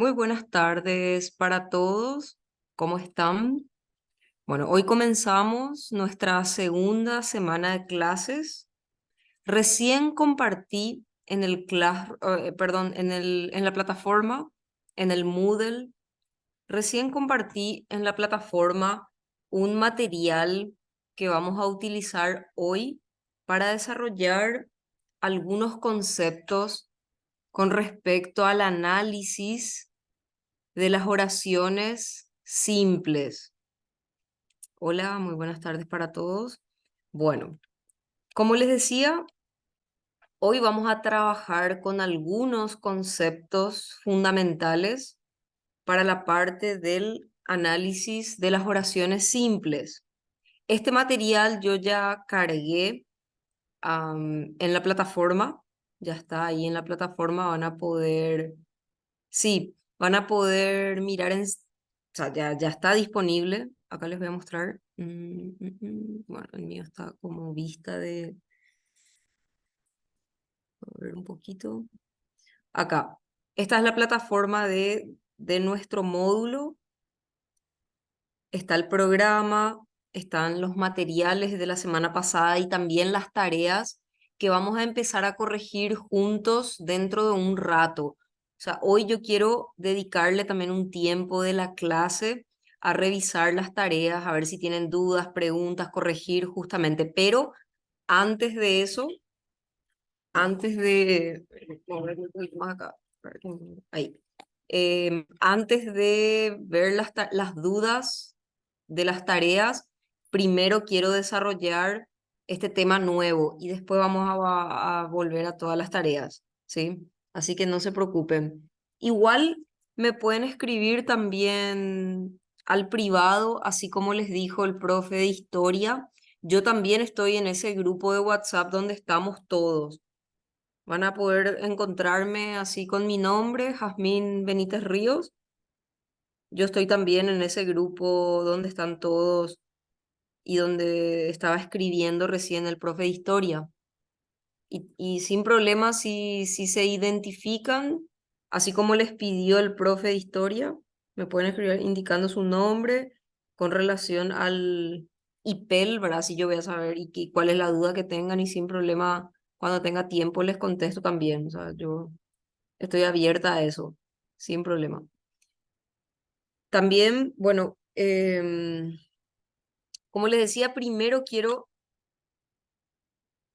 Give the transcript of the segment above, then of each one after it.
Muy buenas tardes para todos. ¿Cómo están? Bueno, hoy comenzamos nuestra segunda semana de clases. Recién compartí en el perdón, en la plataforma, en el Moodle, recién compartí en la plataforma un material que vamos a utilizar hoy para desarrollar algunos conceptos con respecto al análisis de las oraciones simples. Hola, muy buenas tardes para todos. Bueno, como les decía, hoy vamos a trabajar con algunos conceptos fundamentales para la parte del análisis de las oraciones simples. Este material yo ya cargué en la plataforma, ya está ahí en la plataforma, sí, van a poder mirar o sea, ya está disponible. Acá les voy a mostrar. Bueno, el mío está como vista a ver un poquito. Acá. Esta es la plataforma de nuestro módulo. Está el programa, están los materiales de la semana pasada y también las tareas que vamos a empezar a corregir juntos dentro de un rato. O sea, hoy yo quiero dedicarle también un tiempo de la clase a revisar las tareas, a ver si tienen dudas, preguntas, corregir justamente. Pero antes de eso, antes de... a ver, un poquito más acá, ahí. Antes de ver las dudas de las tareas, primero quiero desarrollar este tema nuevo y después vamos a volver a todas las tareas, ¿sí? Así que no se preocupen. Igual me pueden escribir también al privado, así como les dijo el profe de historia. Yo también estoy en ese grupo de WhatsApp donde estamos todos. Van a poder encontrarme así con mi nombre, Jazmín Benítez Ríos. Yo estoy también en ese grupo donde están todos y donde estaba escribiendo recién el profe de historia. Y sin problema, si se identifican, así como les pidió el profe de historia, me pueden escribir indicando su nombre con relación al IPEL, ¿verdad? Así yo voy a saber cuál es la duda que tengan y sin problema, cuando tenga tiempo les contesto también. O sea, yo estoy abierta a eso, sin problema. También, bueno, como les decía, primero quiero.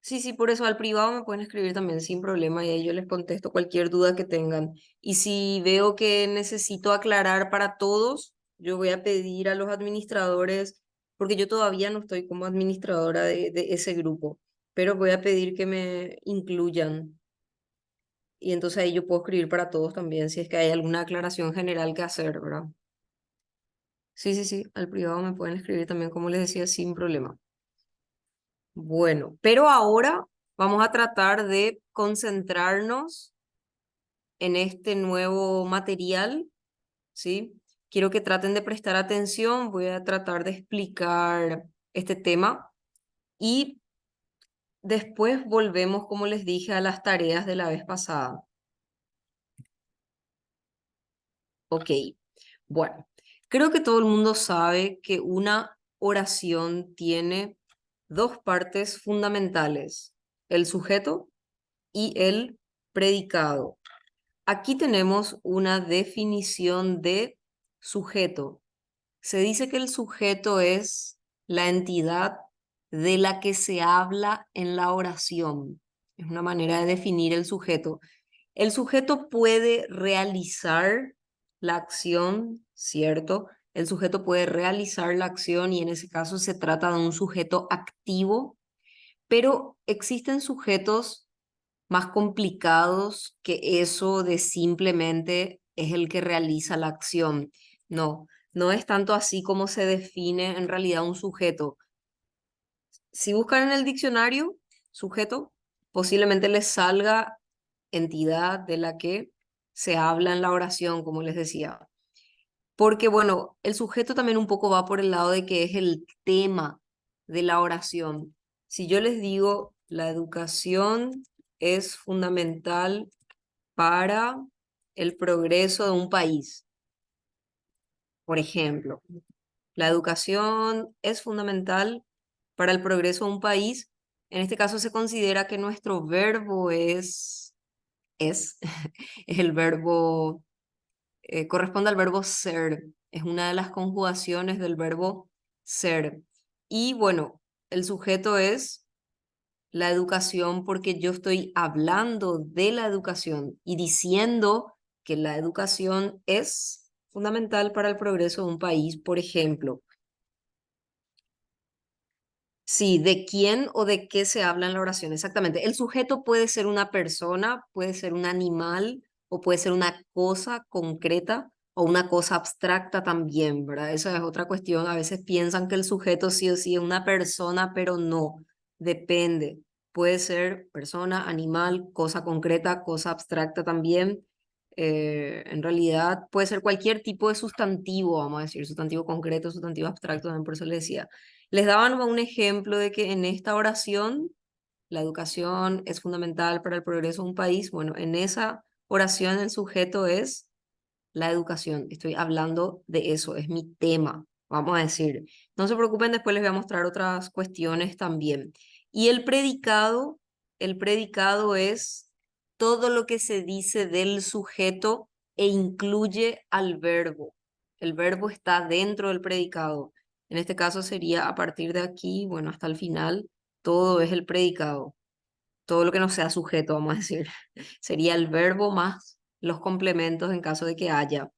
Sí, sí, por eso al privado me pueden escribir también sin problema y ahí yo les contesto cualquier duda que tengan. Y si veo que necesito aclarar para todos, yo voy a pedir a los administradores, porque yo todavía no estoy como administradora de ese grupo, pero voy a pedir que me incluyan. Y entonces ahí yo puedo escribir para todos también, si es que hay alguna aclaración general que hacer, ¿verdad? Sí, sí, sí, al privado me pueden escribir también, como les decía, sin problema. Bueno, pero ahora vamos a tratar de concentrarnos en este nuevo material, ¿sí? Quiero que traten de prestar atención, voy a tratar de explicar este tema y después volvemos, como les dije, a las tareas de la vez pasada. Ok, bueno, creo que todo el mundo sabe que una oración tiene dos partes fundamentales, el sujeto y el predicado. Aquí tenemos una definición de sujeto. Se dice que el sujeto es la entidad de la que se habla en la oración. Es una manera de definir el sujeto. El sujeto puede realizar la acción, ¿cierto? El sujeto puede realizar la acción y en ese caso se trata de un sujeto activo, pero existen sujetos más complicados que eso de simplemente es el que realiza la acción. No, no es tanto así como se define en realidad un sujeto. Si buscan en el diccionario sujeto, posiblemente les salga entidad de la que se habla en la oración, como les decía. Porque, bueno, el sujeto también un poco va por el lado de que es el tema de la oración. Si yo les digo, la educación es fundamental para el progreso de un país. Por ejemplo, la educación es fundamental para el progreso de un país. En este caso se considera que nuestro verbo es, es el verbo, corresponde al verbo ser. Es una de las conjugaciones del verbo ser. Y bueno, el sujeto es la educación porque yo estoy hablando de la educación y diciendo que la educación es fundamental para el progreso de un país. Por ejemplo, sí, ¿de quién o de qué se habla en la oración? Exactamente. El sujeto puede ser una persona, puede ser un animal o puede ser una cosa concreta o una cosa abstracta también, ¿verdad? Esa es otra cuestión. A veces piensan que el sujeto sí o sí es una persona, pero no. Depende. Puede ser persona, animal, cosa concreta, cosa abstracta también. En realidad puede ser cualquier tipo de sustantivo, vamos a decir, sustantivo concreto, sustantivo abstracto, también por eso le decía. Les daban un ejemplo de que en esta oración la educación es fundamental para el progreso de un país. Bueno, en esa oración el sujeto es la educación. Estoy hablando de eso, es mi tema, vamos a decir. No se preocupen, después les voy a mostrar otras cuestiones también. Y el predicado es todo lo que se dice del sujeto e incluye al verbo. El verbo está dentro del predicado. En este caso sería a partir de aquí, bueno, hasta el final, todo es el predicado. Todo lo que no sea sujeto, vamos a decir. Sería el verbo más los complementos en caso de que haya.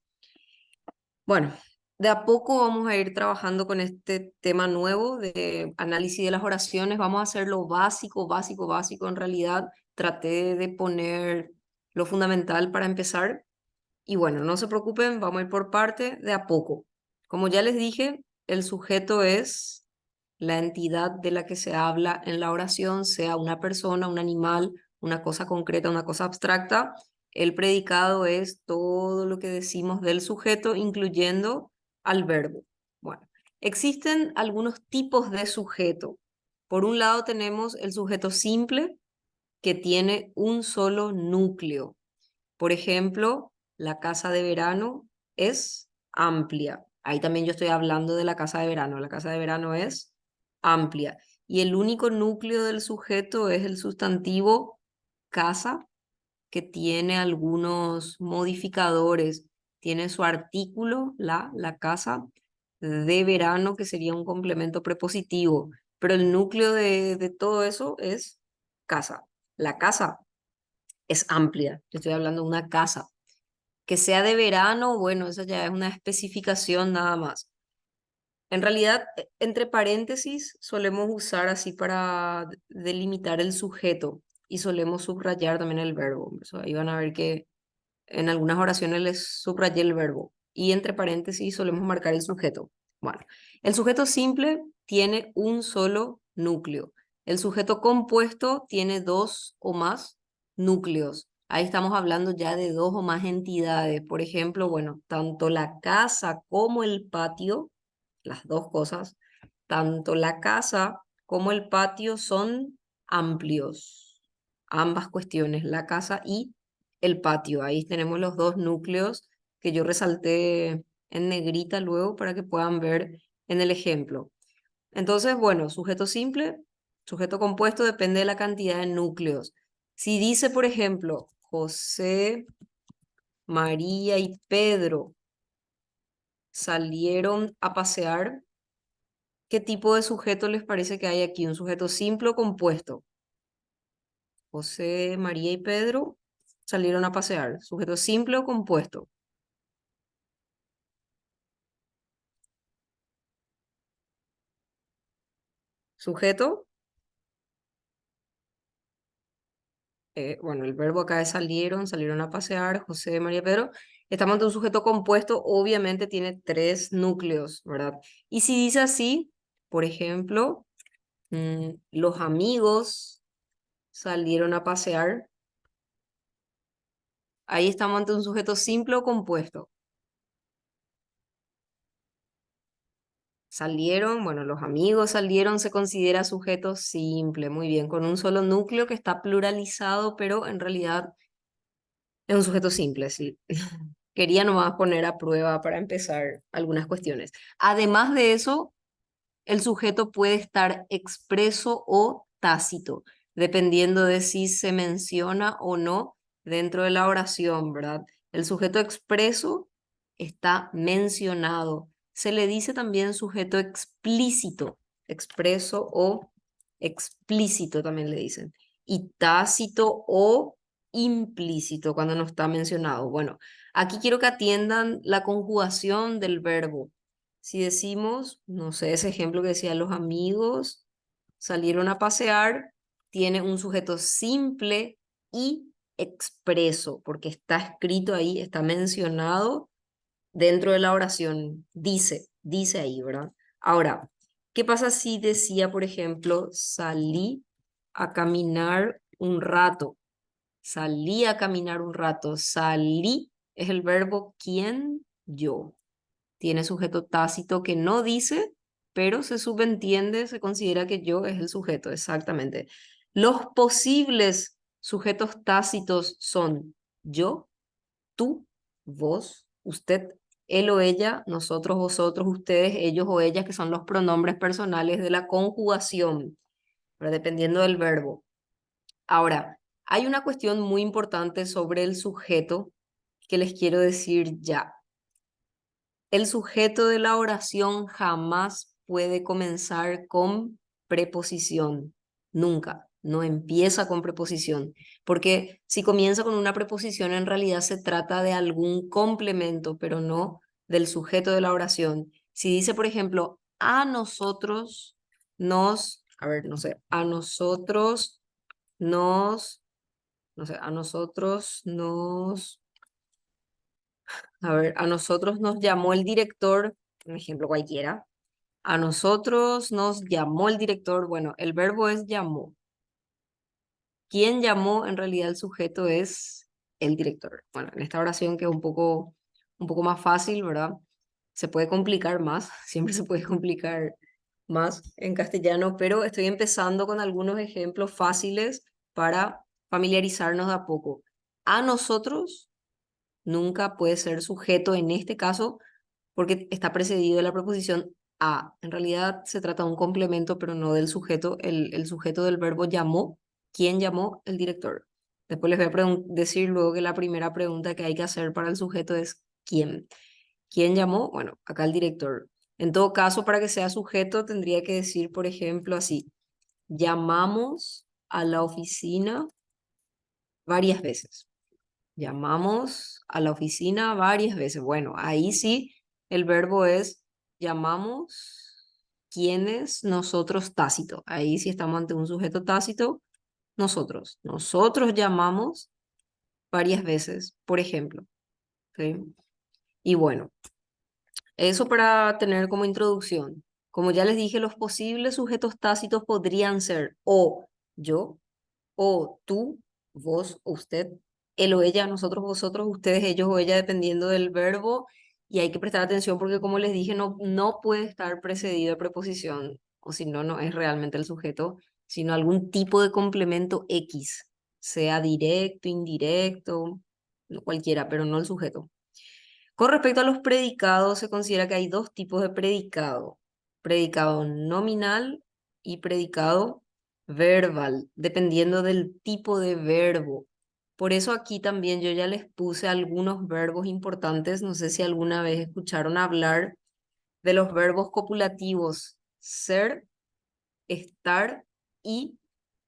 Bueno, de a poco vamos a ir trabajando con este tema nuevo de análisis de las oraciones. Vamos a hacer lo básico, básico, básico en realidad. Traté de poner lo fundamental para empezar. Y bueno, no se preocupen, vamos a ir por parte de a poco. Como ya les dije, el sujeto es la entidad de la que se habla en la oración, sea una persona, un animal, una cosa concreta, una cosa abstracta. El predicado es todo lo que decimos del sujeto, incluyendo al verbo. Bueno, existen algunos tipos de sujeto. Por un lado tenemos el sujeto simple, que tiene un solo núcleo. Por ejemplo, la casa de verano es amplia. Ahí también yo estoy hablando de la casa de verano. La casa de verano es amplia. Y el único núcleo del sujeto es el sustantivo casa, que tiene algunos modificadores. Tiene su artículo, la casa de verano, que sería un complemento prepositivo. Pero el núcleo de todo eso es casa. La casa es amplia. Yo estoy hablando de una casa. Que sea de verano, bueno, esa ya es una especificación nada más. En realidad, entre paréntesis solemos usar así para delimitar el sujeto y solemos subrayar también el verbo. Eso, ahí van a ver que en algunas oraciones les subrayé el verbo y entre paréntesis solemos marcar el sujeto. Bueno, el sujeto simple tiene un solo núcleo. El sujeto compuesto tiene dos o más núcleos. Ahí estamos hablando ya de dos o más entidades. Por ejemplo, bueno, tanto la casa como el patio, las dos cosas, tanto la casa como el patio son amplios. Ambas cuestiones, la casa y el patio. Ahí tenemos los dos núcleos que yo resalté en negrita luego para que puedan ver en el ejemplo. Entonces, bueno, sujeto simple, sujeto compuesto depende de la cantidad de núcleos. Si dice, por ejemplo, José, María y Pedro salieron a pasear, ¿qué tipo de sujeto les parece que hay aquí? ¿Un sujeto simple o compuesto? José, María y Pedro salieron a pasear. ¿Sujeto simple o compuesto? Sujeto, bueno, el verbo acá es salieron, salieron a pasear, José, María, Pedro. Estamos ante un sujeto compuesto, obviamente tiene tres núcleos, ¿verdad? Y si dice así, por ejemplo, los amigos salieron a pasear, ahí estamos ante un sujeto simple o compuesto. Salieron, bueno, los amigos salieron, se considera sujeto simple, muy bien, con un solo núcleo que está pluralizado, pero en realidad Es un sujeto simple, sí. Quería nomás poner a prueba para empezar algunas cuestiones. Además de eso, el sujeto puede estar expreso o tácito, dependiendo de si se menciona o no dentro de la oración, ¿verdad? El sujeto expreso está mencionado. Se le dice también sujeto explícito, expreso o explícito también le dicen. Y tácito o implícito cuando no está mencionado. Bueno, aquí quiero que atiendan la conjugación del verbo. Si decimos, no sé, ese ejemplo que decía los amigos salieron a pasear, tiene un sujeto simple y expreso, porque está escrito ahí, está mencionado dentro de la oración. Dice ahí, ¿verdad? Ahora, ¿qué pasa si decía, por ejemplo, salí a caminar un rato? Salí a caminar un rato. Salí es el verbo quién, yo. Tiene sujeto tácito que no dice, pero se subentiende, se considera que yo es el sujeto, exactamente. Los posibles sujetos tácitos son yo, tú, vos, usted, él o ella, nosotros, vosotros, ustedes, ellos o ellas, que son los pronombres personales de la conjugación, pero dependiendo del verbo. Ahora, hay una cuestión muy importante sobre el sujeto que les quiero decir ya. El sujeto de la oración jamás puede comenzar con preposición. Nunca. No empieza con preposición. Porque si comienza con una preposición, en realidad se trata de algún complemento, pero no del sujeto de la oración. Si dice, por ejemplo, a nosotros a ver, no sé, a nosotros no sé, a nosotros a ver, a nosotros nos llamó el director, un ejemplo cualquiera. A nosotros nos llamó el director. Bueno, el verbo es llamó. ¿Quién llamó? En realidad el sujeto es el director. Bueno, en esta oración que es un poco más fácil, ¿verdad? Se puede complicar más, siempre se puede complicar más en castellano, pero estoy empezando con algunos ejemplos fáciles para familiarizarnos de a poco. A nosotros nunca puede ser sujeto en este caso porque está precedido de la preposición a. En realidad se trata de un complemento, pero no del sujeto. El sujeto del verbo llamó. ¿Quién llamó? El director. Después les voy a decir luego que la primera pregunta que hay que hacer para el sujeto es ¿quién? ¿Quién llamó? Bueno, acá el director. En todo caso, para que sea sujeto, tendría que decir, por ejemplo, así, llamamos a la oficina varias veces. Llamamos a la oficina varias veces. Bueno, ahí sí el verbo es llamamos quienes, nosotros tácito. Ahí sí estamos ante un sujeto tácito, nosotros. Nosotros llamamos varias veces, por ejemplo. ¿Sí? Y bueno, eso para tener como introducción. Como ya les dije, los posibles sujetos tácitos podrían ser o yo, o tú, vos, o usted, él o ella, nosotros, vosotros, ustedes, ellos o ella, dependiendo del verbo. Y hay que prestar atención porque, como les dije, no puede estar precedido de preposición, o si no, no es realmente el sujeto, sino algún tipo de complemento X, sea directo, indirecto, no cualquiera, pero no el sujeto. Con respecto a los predicados, se considera que hay dos tipos de predicado: predicado nominal y predicado verbal, dependiendo del tipo de verbo. Por eso aquí también yo ya les puse algunos verbos importantes. No sé si alguna vez escucharon hablar de los verbos copulativos ser, estar y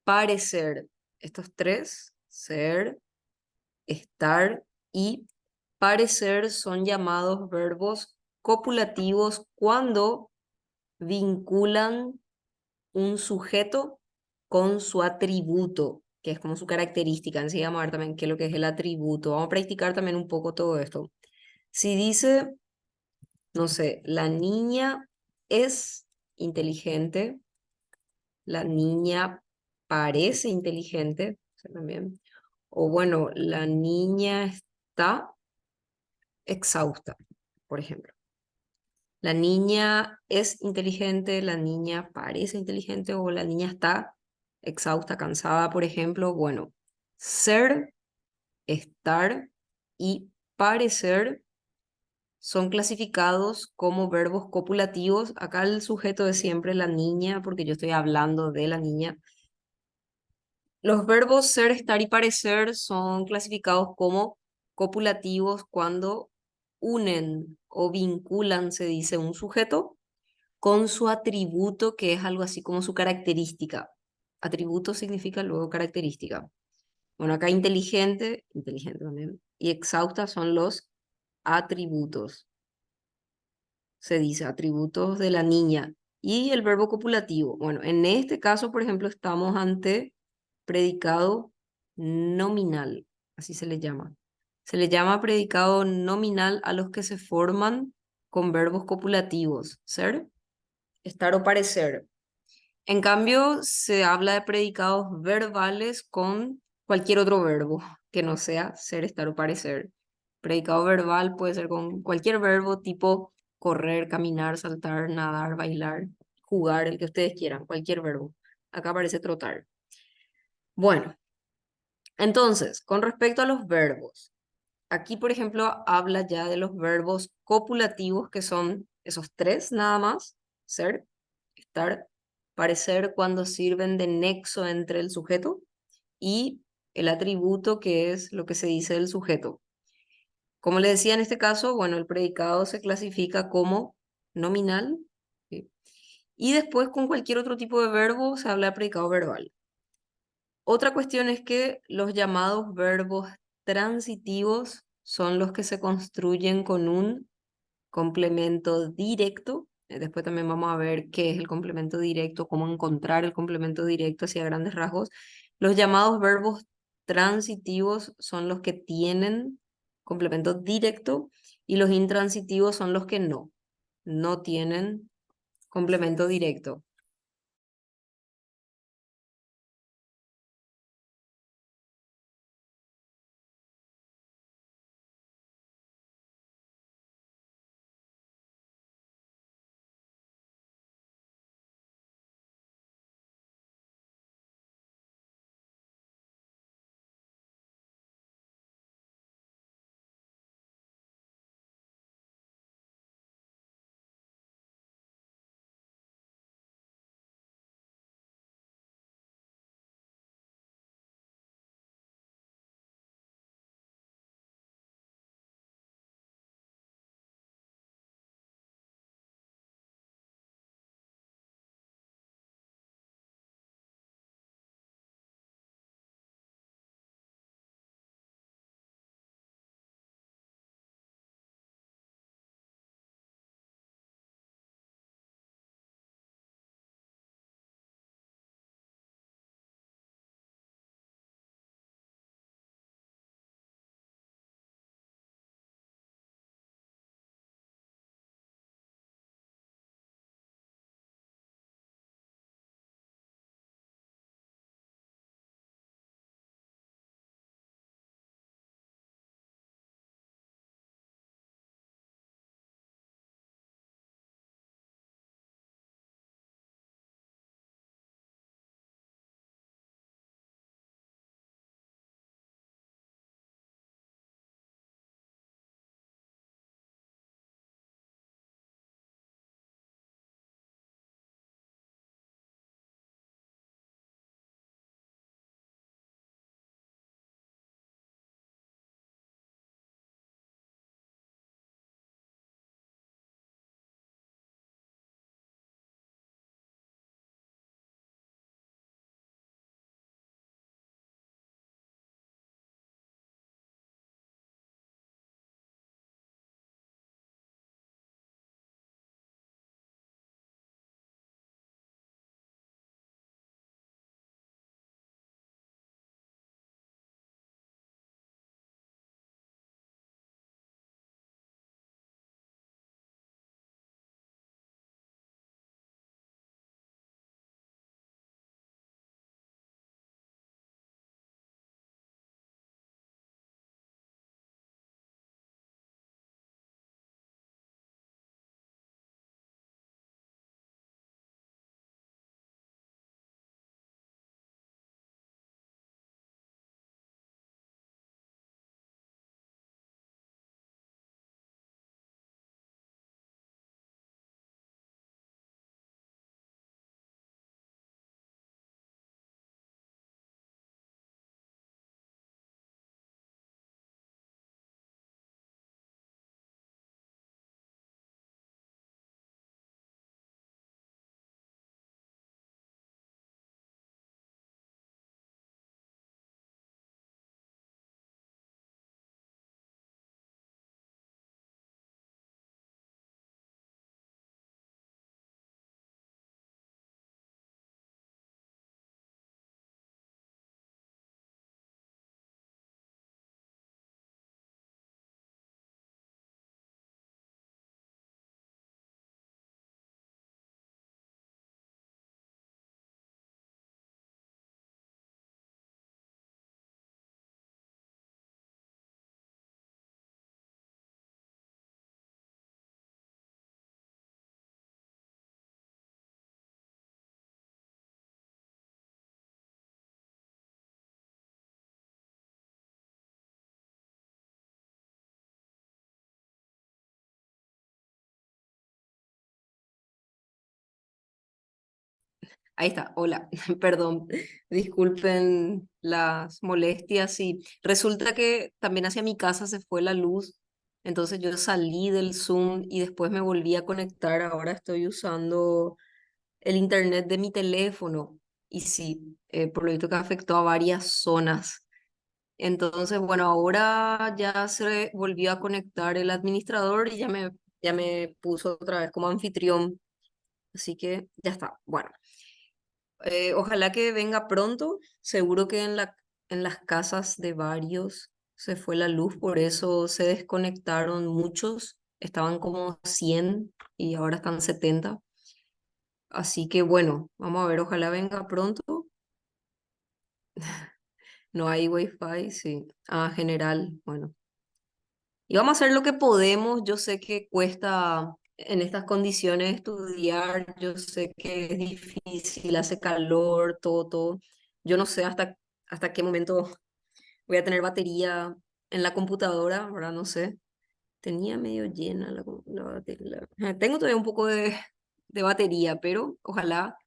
parecer. Estos tres, ser, estar y parecer, son llamados verbos copulativos cuando vinculan un sujeto con su atributo, que es como su característica. Enseguida vamos a ver también qué es lo que es el atributo. Vamos a practicar también un poco todo esto. Si dice, no sé, la niña es inteligente, la niña parece inteligente, o sea, también. O bueno, la niña está exhausta, por ejemplo. La niña es inteligente, la niña parece inteligente o la niña está exhausta, cansada, por ejemplo. Bueno, ser estar y parecer son clasificados como verbos copulativos. Acá el sujeto es siempre la niña, porque yo estoy hablando de la niña. Los verbos ser, estar y parecer son clasificados como copulativos cuando unen o vinculan, se dice, un sujeto con su atributo, que es algo así como su característica. Atributo significa luego característica. Bueno, acá inteligente, inteligente también, y exhausta son los atributos. Se dice atributos de la niña. Y el verbo copulativo. Bueno, en este caso, por ejemplo, estamos ante predicado nominal, así se le llama. Se le llama predicado nominal a los que se forman con verbos copulativos, ser, estar o parecer. En cambio, se habla de predicados verbales con cualquier otro verbo que no sea ser, estar o parecer. Predicado verbal puede ser con cualquier verbo tipo correr, caminar, saltar, nadar, bailar, jugar, el que ustedes quieran, cualquier verbo. Acá aparece trotar. Bueno, entonces, con respecto a los verbos, aquí, por ejemplo, habla ya de los verbos copulativos, que son esos tres nada más, ser, estar, parecer, cuando sirven de nexo entre el sujeto y el atributo, que es lo que se dice del sujeto. Como le decía en este caso, bueno, el predicado se clasifica como nominal, ¿sí? Y después con cualquier otro tipo de verbo se habla de predicado verbal. Otra cuestión es que los llamados verbos transitivos son los que se construyen con un complemento directo. Después también vamos a ver qué es el complemento directo, cómo encontrar el complemento directo hacia grandes rasgos. Los llamados verbos transitivos son los que tienen complemento directo y los intransitivos son los que no tienen complemento directo. Ahí está, hola, perdón, disculpen las molestias. Sí, resulta que también hacia mi casa se fue la luz, entonces yo salí del Zoom y después me volví a conectar. Ahora estoy usando el internet de mi teléfono y sí, por lo visto que afectó a varias zonas. Entonces, bueno, ahora ya se volvió a conectar el administrador y ya me puso otra vez como anfitrión, así que ya está. Bueno. Ojalá que venga pronto. Seguro que en las casas de varios se fue la luz, por eso se desconectaron muchos. Estaban como 100 y ahora están 70. Así que bueno, vamos a ver, ojalá venga pronto. No hay wifi, sí. Ah, general, bueno. Y vamos a hacer lo que podemos. Yo sé que cuesta en estas condiciones estudiar, yo sé que es difícil, hace calor, todo, todo. Yo no sé hasta qué momento voy a tener batería en la computadora, ahora no sé. Tenía medio llena la batería. Tengo todavía un poco de batería, pero ojalá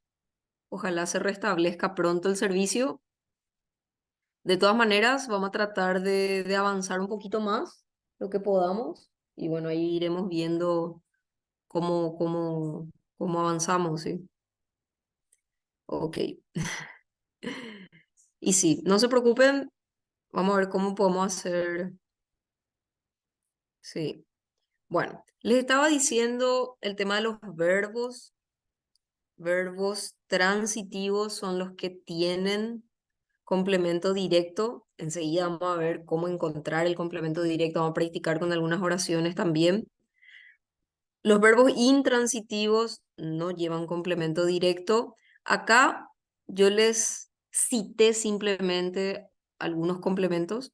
se restablezca pronto el servicio. De todas maneras, vamos a tratar de avanzar un poquito más, lo que podamos. Y bueno, ahí iremos viendo cómo avanzamos, ¿sí? Ok. Y sí, no se preocupen, vamos a ver cómo podemos hacer. Sí. Bueno, les estaba diciendo el tema de los verbos. Verbos transitivos son los que tienen complemento directo. Enseguida vamos a ver cómo encontrar el complemento directo. Vamos a practicar con algunas oraciones también. Los verbos intransitivos no llevan complemento directo. Acá yo les cité simplemente algunos complementos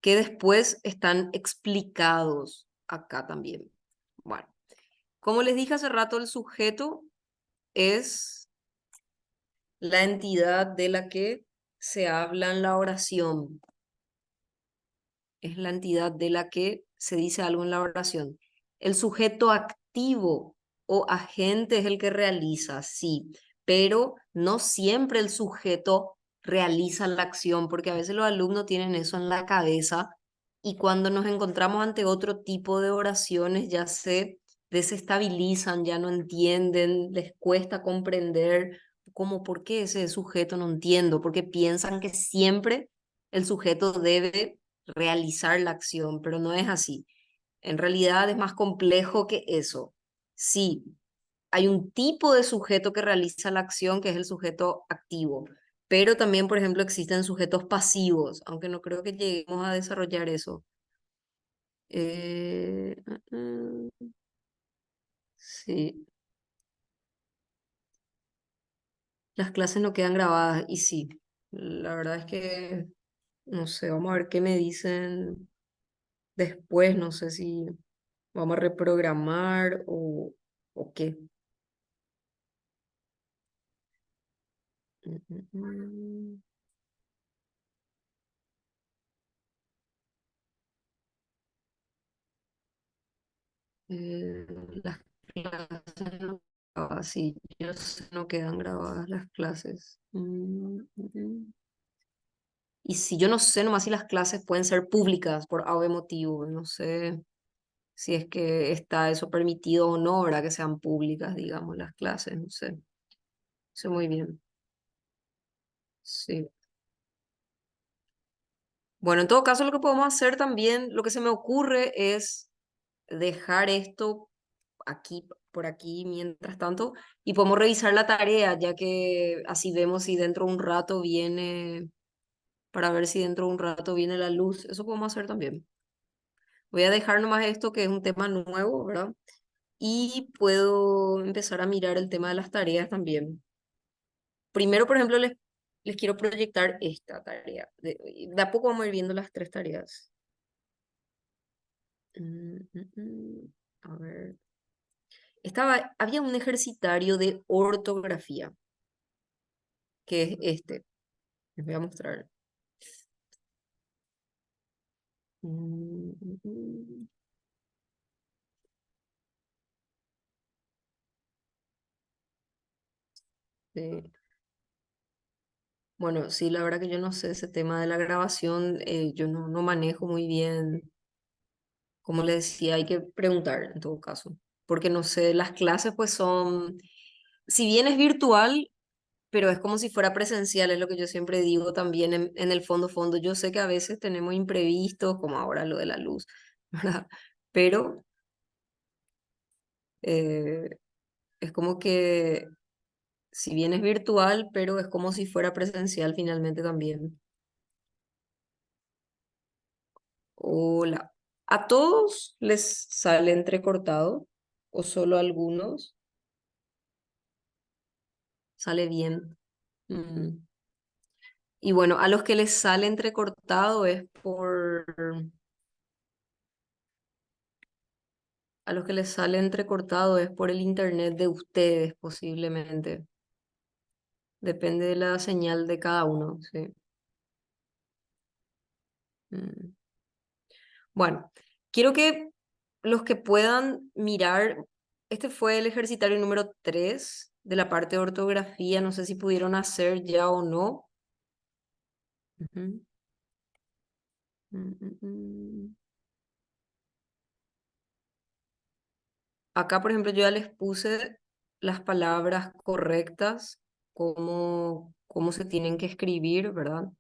que después están explicados acá también. Bueno, como les dije hace rato, el sujeto es la entidad de la que se habla en la oración. Es la entidad de la que se dice algo en la oración. El sujeto activo o agente es el que realiza, sí, pero no siempre el sujeto realiza la acción, porque a veces los alumnos tienen eso en la cabeza y cuando nos encontramos ante otro tipo de oraciones ya se desestabilizan, ya no entienden, les cuesta comprender cómo, por qué ese sujeto no entiendo, porque piensan que siempre el sujeto debe realizar la acción, pero no es así. En realidad es más complejo que eso. Sí, hay un tipo de sujeto que realiza la acción, que es el sujeto activo, pero también, por ejemplo, existen sujetos pasivos, aunque no creo que lleguemos a desarrollar eso. Eh, sí, las clases no quedan grabadas y sí, la verdad es que, no sé, vamos a ver qué me dicen después, no sé si vamos a reprogramar o qué. Mm, mm, mm. Eh, las clases no, sí, yo sé, no quedan grabadas las clases. Y si yo no sé nomás si las clases pueden ser públicas por algún motivo, no sé si es que está eso permitido o no, ¿verdad? Que sean públicas, digamos, las clases, no sé. Sé muy bien. Sí. Bueno, en todo caso, lo que podemos hacer también, lo que se me ocurre es dejar esto aquí, por aquí, mientras tanto, y podemos revisar la tarea, ya que así vemos si dentro de un rato viene, para ver si dentro de un rato viene la luz. Eso podemos hacer también. Voy a dejar nomás esto, que es un tema nuevo, ¿verdad? Y puedo empezar a mirar el tema de las tareas también. Primero, por ejemplo, les quiero proyectar esta tarea. De a poco vamos a ir viendo las tres tareas. A ver. Había un ejercitario de ortografía, que es este. Les voy a mostrar. Mm, mm, mm. Sí. Bueno, sí, la verdad que yo no sé ese tema de la grabación, yo no manejo muy bien, como le decía, hay que preguntar en todo caso, porque no sé, las clases pues son, si bien es virtual, pero es como si fuera presencial, es lo que yo siempre digo también en el fondo. Yo sé que a veces tenemos imprevistos, como ahora lo de la luz, ¿verdad? Pero eh, es como que, si bien es virtual, pero es como si fuera presencial finalmente también. Hola. ¿A todos les sale entrecortado o solo a algunos? Sale bien. Mm. Y bueno, a los que les sale entrecortado es a los que les sale entrecortado es por el internet de ustedes, posiblemente. Depende de la señal de cada uno, sí. Mm. Bueno, quiero que los que puedan mirar, este fue el ejercitario número 3 de la parte de ortografía, no sé si pudieron hacer ya o no. Ujú. Mm. Acá, por ejemplo, yo ya les puse las palabras correctas, cómo se tienen que escribir, ¿verdad?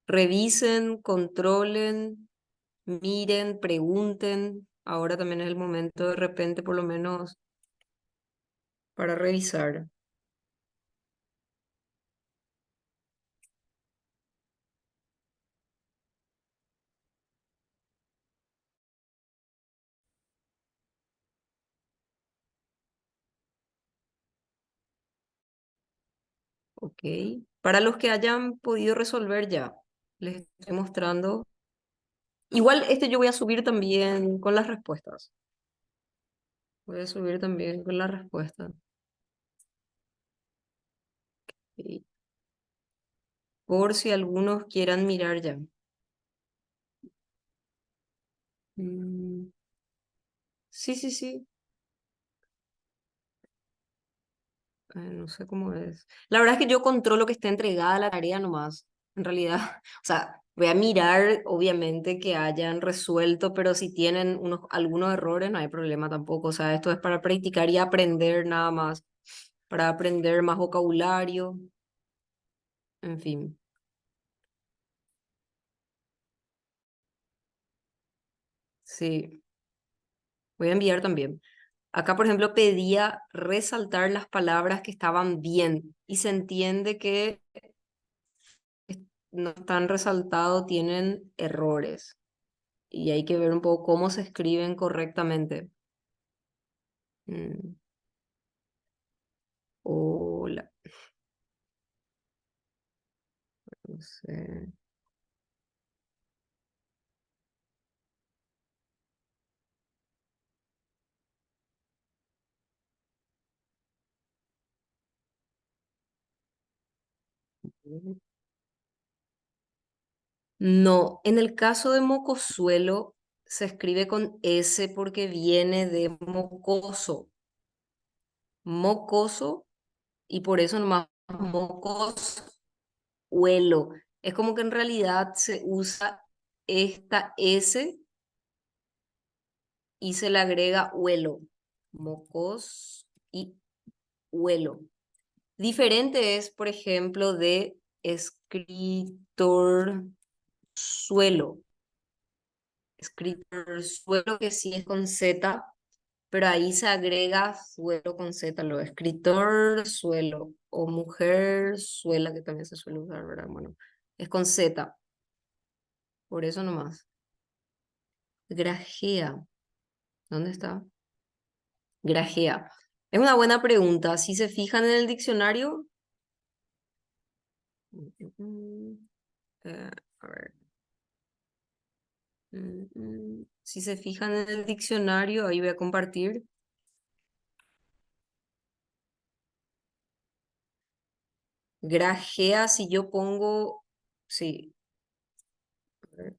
Revisen, controlen, miren, pregunten. Ahora también es el momento de repente, por lo menos, para revisar. Ok. Para los que hayan podido resolver ya, les estoy mostrando. Igual este yo voy a subir también con las respuestas. Voy a subir también con las respuestas. Ok. Por si algunos quieran mirar ya. Mm, sí, sí, sí. No sé cómo es. La verdad es que yo controlo que esté entregada la tarea nomás. En realidad, o sea, voy a mirar, obviamente, que hayan resuelto, pero si tienen algunos errores, no hay problema tampoco. O sea, esto es para practicar y aprender nada más, para aprender más vocabulario, en fin. Sí, voy a enviar también. Acá, por ejemplo, pedía resaltar las palabras que estaban bien y se entiende que no están resaltados, tienen errores. Y hay que ver un poco cómo se escriben correctamente. Mm, hola, no sé. No, en el caso de mocosuelo se escribe con S porque viene de mocoso, mocoso, y por eso nomás mocosuelo. Es como que en realidad se usa esta S y se le agrega huelo, mocos y huelo. Diferente es, por ejemplo, de escritor suelo. Escritor suelo que sí es con Z, pero ahí se agrega suelo con Z, lo escritor suelo o mujer suela que también se suele usar, ¿verdad? Bueno, es con Z, por eso nomás. Grajea, ¿dónde está? Grajea. Es una buena pregunta. Si se fijan en el diccionario, mm, eh, a ver. Si se fijan en el diccionario, ahí voy a compartir. Grajea, si yo pongo, sí, a ver.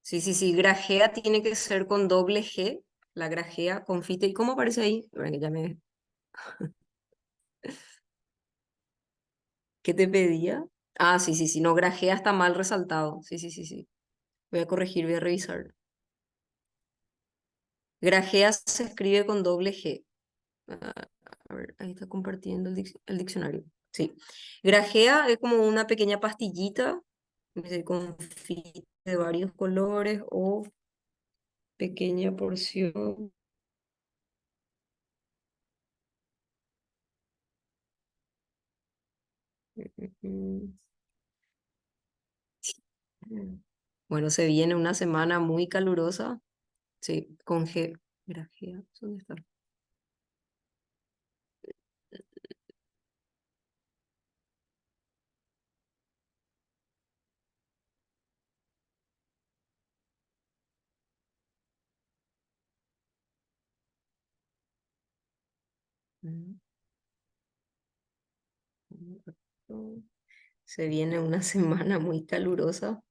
Sí, grajea tiene que ser con doble G, la grajea, confite. ¿Y cómo aparece ahí? Bueno, que ya me... ¿Qué te pedía? Ah, sí, sí, sí, no, grajea está mal resaltado. Sí, sí, sí, sí. Voy a corregir, voy a revisar. Grajea se escribe con doble G. Ah, a ver, ahí está compartiendo el diccionario. Sí. Grajea es como una pequeña pastillita con de varios colores o pequeña porción. Mm, mm. Bueno, se viene una semana muy calurosa. Sí, con G. Grajea, ¿dónde está? Mm, Se viene una semana muy calurosa.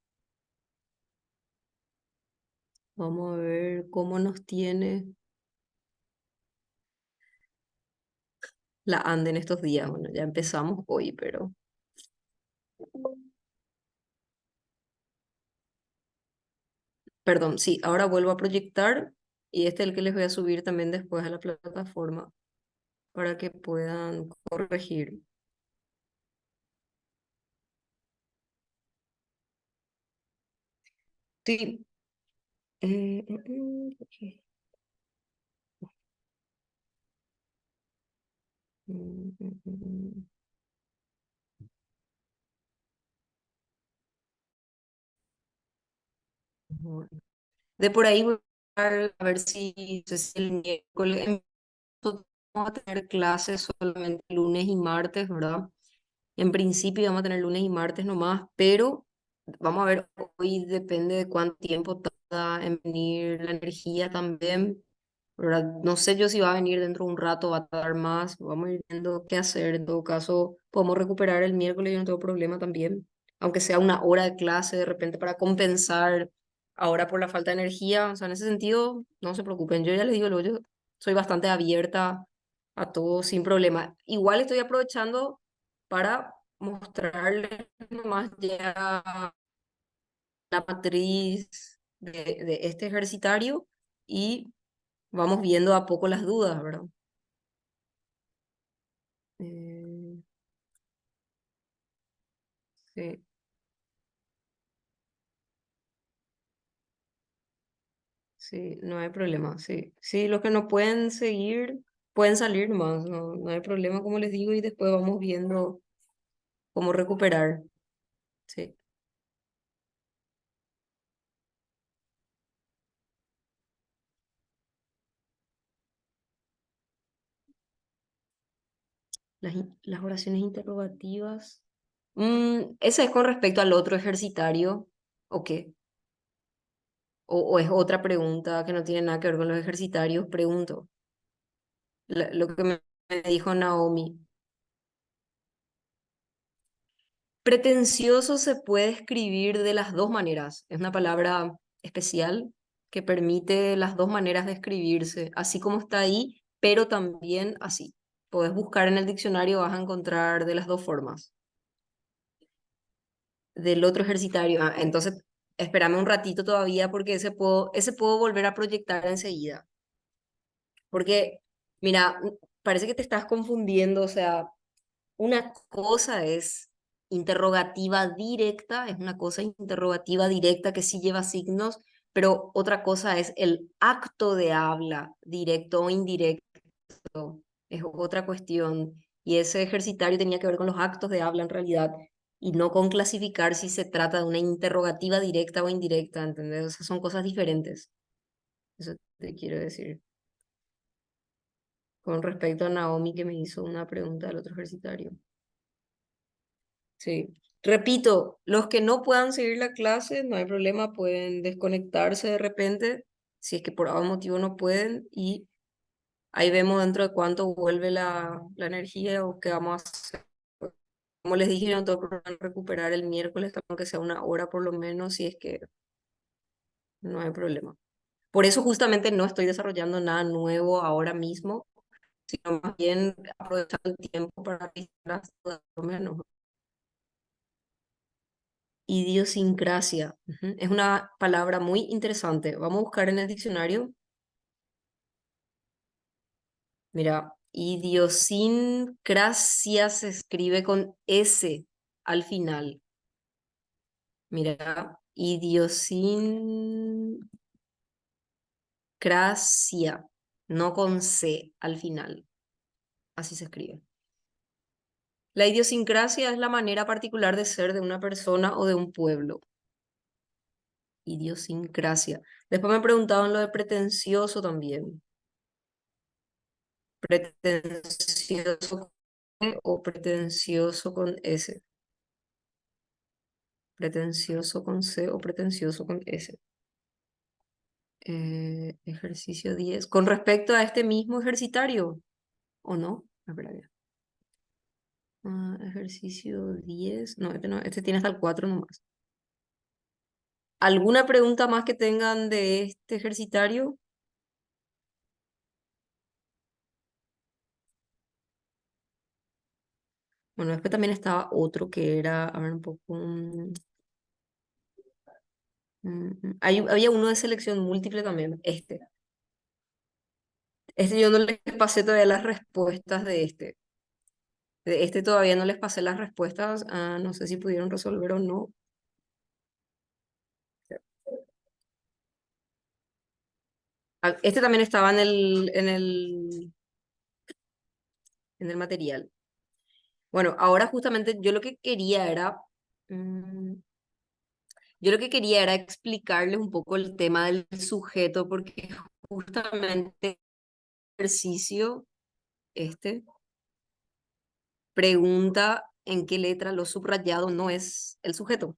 Vamos a ver cómo nos tiene la ande en estos días. Bueno, ya empezamos hoy, pero... Perdón, sí, ahora vuelvo a proyectar y este es el que les voy a subir también después a la plataforma para que puedan corregir. Sí. Ok. Mm. Bueno. De por ahí voy a ver si, no sé si el miércoles vamos a tener clases solamente lunes y martes, ¿verdad? En principio vamos a tener lunes y martes nomás, pero vamos a ver, hoy depende de cuánto tiempo tarda en venir la energía también, ¿verdad? No sé yo si va a venir dentro de un rato, va a tardar más, vamos a ir viendo qué hacer. En todo caso, podemos recuperar el miércoles, yo no tengo problema también, aunque sea una hora de clase de repente para compensar ahora por la falta de energía. O sea, en ese sentido, no se preocupen, yo ya les digo, yo soy bastante abierta a todo sin problema. Igual estoy aprovechando para mostrarles nomás ya la matriz de este ejercitario y vamos viendo a poco las dudas, ¿verdad? Eh, sí, sí, no hay problema, sí. Sí, los que no pueden seguir, pueden salir nomás, no, no hay problema, como les digo, y después vamos viendo cómo recuperar, sí. Las oraciones interrogativas. Ese es con respecto al otro ejercitario, ¿o qué? O es otra pregunta que no tiene nada que ver con los ejercitarios, pregunto. Lo que me dijo Naomi. Pretencioso se puede escribir de las dos maneras. Es una palabra especial que permite las dos maneras de escribirse, así como está ahí, pero también así. Puedes buscar en el diccionario, vas a encontrar de las dos formas. Del otro ejercitario. Ah, entonces, espérame un ratito todavía porque ese puedo volver a proyectar enseguida. Porque, mira, parece que te estás confundiendo. O sea, una cosa es interrogativa directa, es una cosa interrogativa directa que sí lleva signos, pero otra cosa es el acto de habla, directo o indirecto, es otra cuestión. Y ese ejercitario tenía que ver con los actos de habla en realidad, y no con clasificar si se trata de una interrogativa directa o indirecta, ¿entendés? O sea, son cosas diferentes. Eso te quiero decir. Con respecto a Naomi que me hizo una pregunta del otro ejercitario. Sí. Repito, los que no puedan seguir la clase, no hay problema, pueden desconectarse de repente, si es que por algún motivo no pueden, y ahí vemos dentro de cuánto vuelve la energía o qué vamos a hacer. Como les dije, yo no tengo problema en recuperar el miércoles, aunque sea una hora por lo menos, si es que no hay problema. Por eso justamente no estoy desarrollando nada nuevo ahora mismo, sino más bien aprovechando el tiempo para revisar las dudas, por lo menos. Idiosincrasia. Ujú. Es una palabra muy interesante. Vamos a buscar en el diccionario. Mira, idiosincrasia se escribe con S al final. Mira, idiosincrasia, no con C al final. Así se escribe. La idiosincrasia es la manera particular de ser de una persona o de un pueblo. Idiosincrasia. Después me preguntaban lo de pretencioso también. Pretencioso con E o pretencioso con S. Pretencioso con C o pretencioso con S. Ejercicio 10. Con respecto a este mismo ejercitario, ¿o no? Espera, ejercicio 10. No, este tiene hasta el 4 nomás. ¿Alguna pregunta más que tengan de este ejercitario? Bueno, después también estaba otro que era, a ver un poco. Había uno de selección múltiple también, este. Este yo no les pasé todavía las respuestas de este. De este todavía no les pasé las respuestas. No sé si pudieron resolver o no. Este también estaba en el material. Bueno, ahora justamente mm, yo lo que quería era explicarles un poco el tema del sujeto, porque justamente el ejercicio, este, pregunta en qué letra lo subrayado no es el sujeto.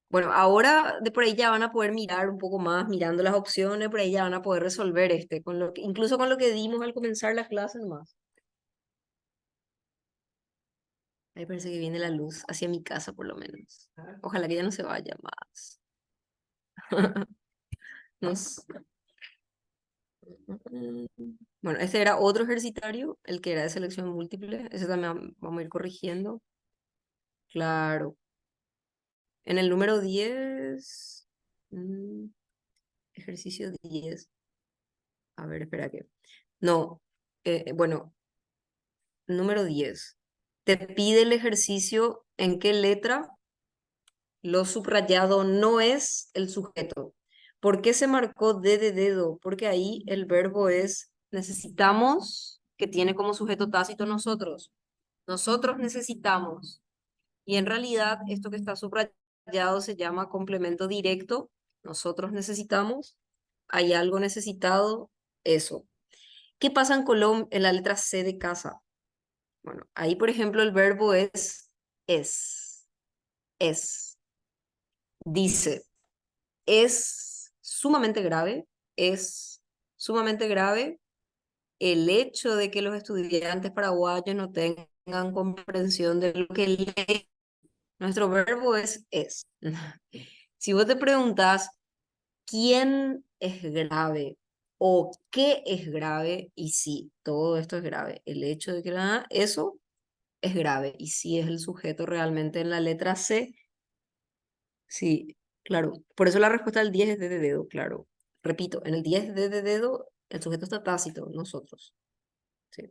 Bueno, ahora de por ahí ya van a poder mirar un poco más, mirando las opciones, por ahí ya van a poder resolver incluso con lo que dimos al comenzar la clase nomás. Ahí parece que viene la luz hacia mi casa por lo menos. Ojalá que ya no se vaya más. Nos- Bueno, este era otro ejercitario, el que era de selección múltiple. Ese también vamos a ir corrigiendo. Claro. En el número 10, mm, ejercicio 10. A ver, espera que. No, bueno, número 10. Te pide el ejercicio en qué letra lo subrayado no es el sujeto. ¿Por qué se marcó D de dedo? Porque ahí el verbo es necesitamos, que tiene como sujeto tácito nosotros. Nosotros necesitamos. Y en realidad esto que está subrayado se llama complemento directo. Nosotros necesitamos. Hay algo necesitado, eso. ¿Qué pasa en la letra C de casa? Bueno, ahí por ejemplo el verbo es, es. Dice, es sumamente grave el hecho de que los estudiantes paraguayos no tengan comprensión de lo que leen. Nuestro verbo es. Si vos te preguntas quién es grave o qué es grave, y sí, todo esto es grave. El hecho de que eso es grave. Y si es el sujeto realmente en la letra C, sí, claro. Por eso la respuesta del 10 es D de dedo, claro. Repito, en el 10 D de dedo, el sujeto está tácito, nosotros. Sí.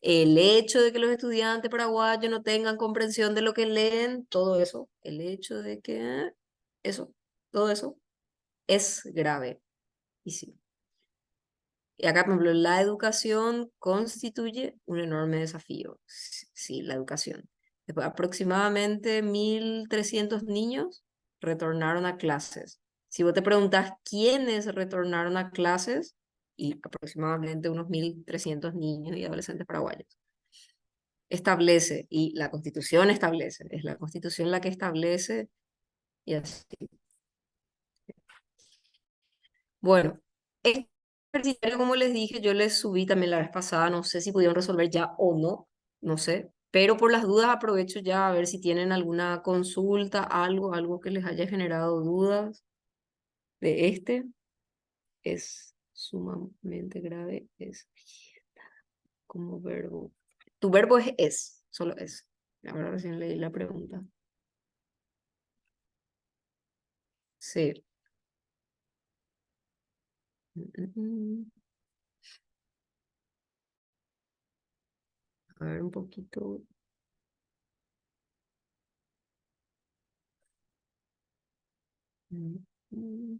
El hecho de que los estudiantes paraguayos no tengan comprensión de lo que leen, todo eso, el hecho de que eso, todo eso es grave. Y sí. Y acá, por ejemplo, la educación constituye un enorme desafío. Sí, la educación. Después, aproximadamente 1.300 niños retornaron a clases. Si vos te preguntas quiénes retornaron a clases, y aproximadamente unos 1.300 niños y adolescentes paraguayos. Establece, y la Constitución establece, es la Constitución la que establece, y así. Bueno, este ejercicio, como les dije, yo les subí también la vez pasada, no sé si pudieron resolver ya o no, no sé, pero por las dudas aprovecho ya a ver si tienen alguna consulta, algo que les haya generado dudas de este. Es sumamente grave, es como verbo. Tu verbo es. Solo eso. Ahora recién leí la pregunta. Sí. Mm. A ver un poquito. Mm, mm.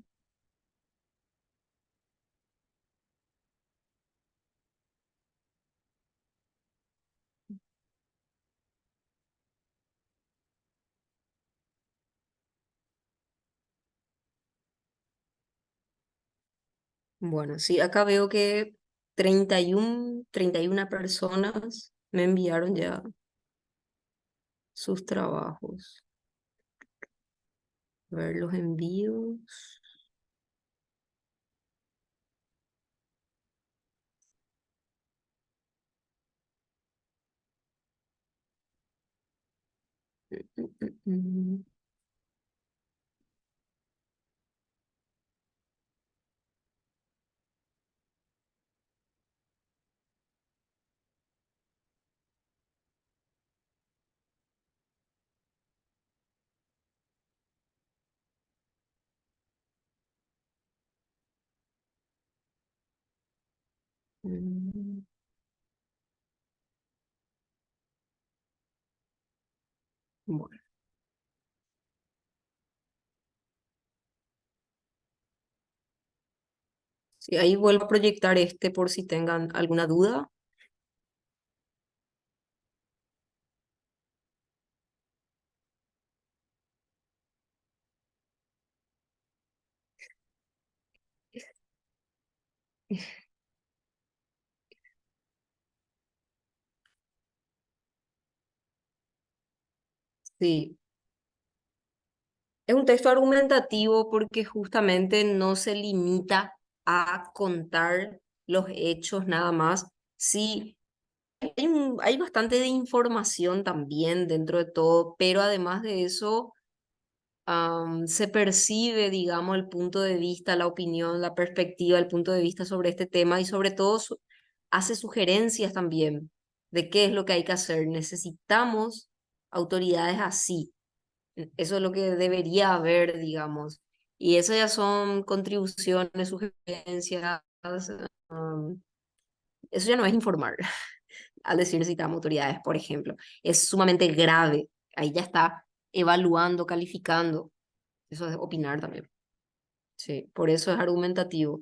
Bueno, sí, acá veo que 31 personas me enviaron ya sus trabajos. A ver los envíos. Mm, mm, mm, mm. Bueno, sí, ahí vuelvo a proyectar este por si tengan alguna duda. Sí, es un texto argumentativo porque justamente no se limita a contar los hechos nada más. Sí, hay bastante de información también dentro de todo, pero además de eso, se percibe, digamos, el punto de vista, la opinión, la perspectiva, el punto de vista sobre este tema y sobre todo hace sugerencias también de qué es lo que hay que hacer. Necesitamos autoridades así. Eso es lo que debería haber, digamos. Y eso ya son contribuciones, sugerencias. am, Eso ya no es informar, al decir necesitamos autoridades, por ejemplo. Es sumamente grave. Ahí ya está evaluando, calificando. Eso es opinar también. Sí, por eso es argumentativo.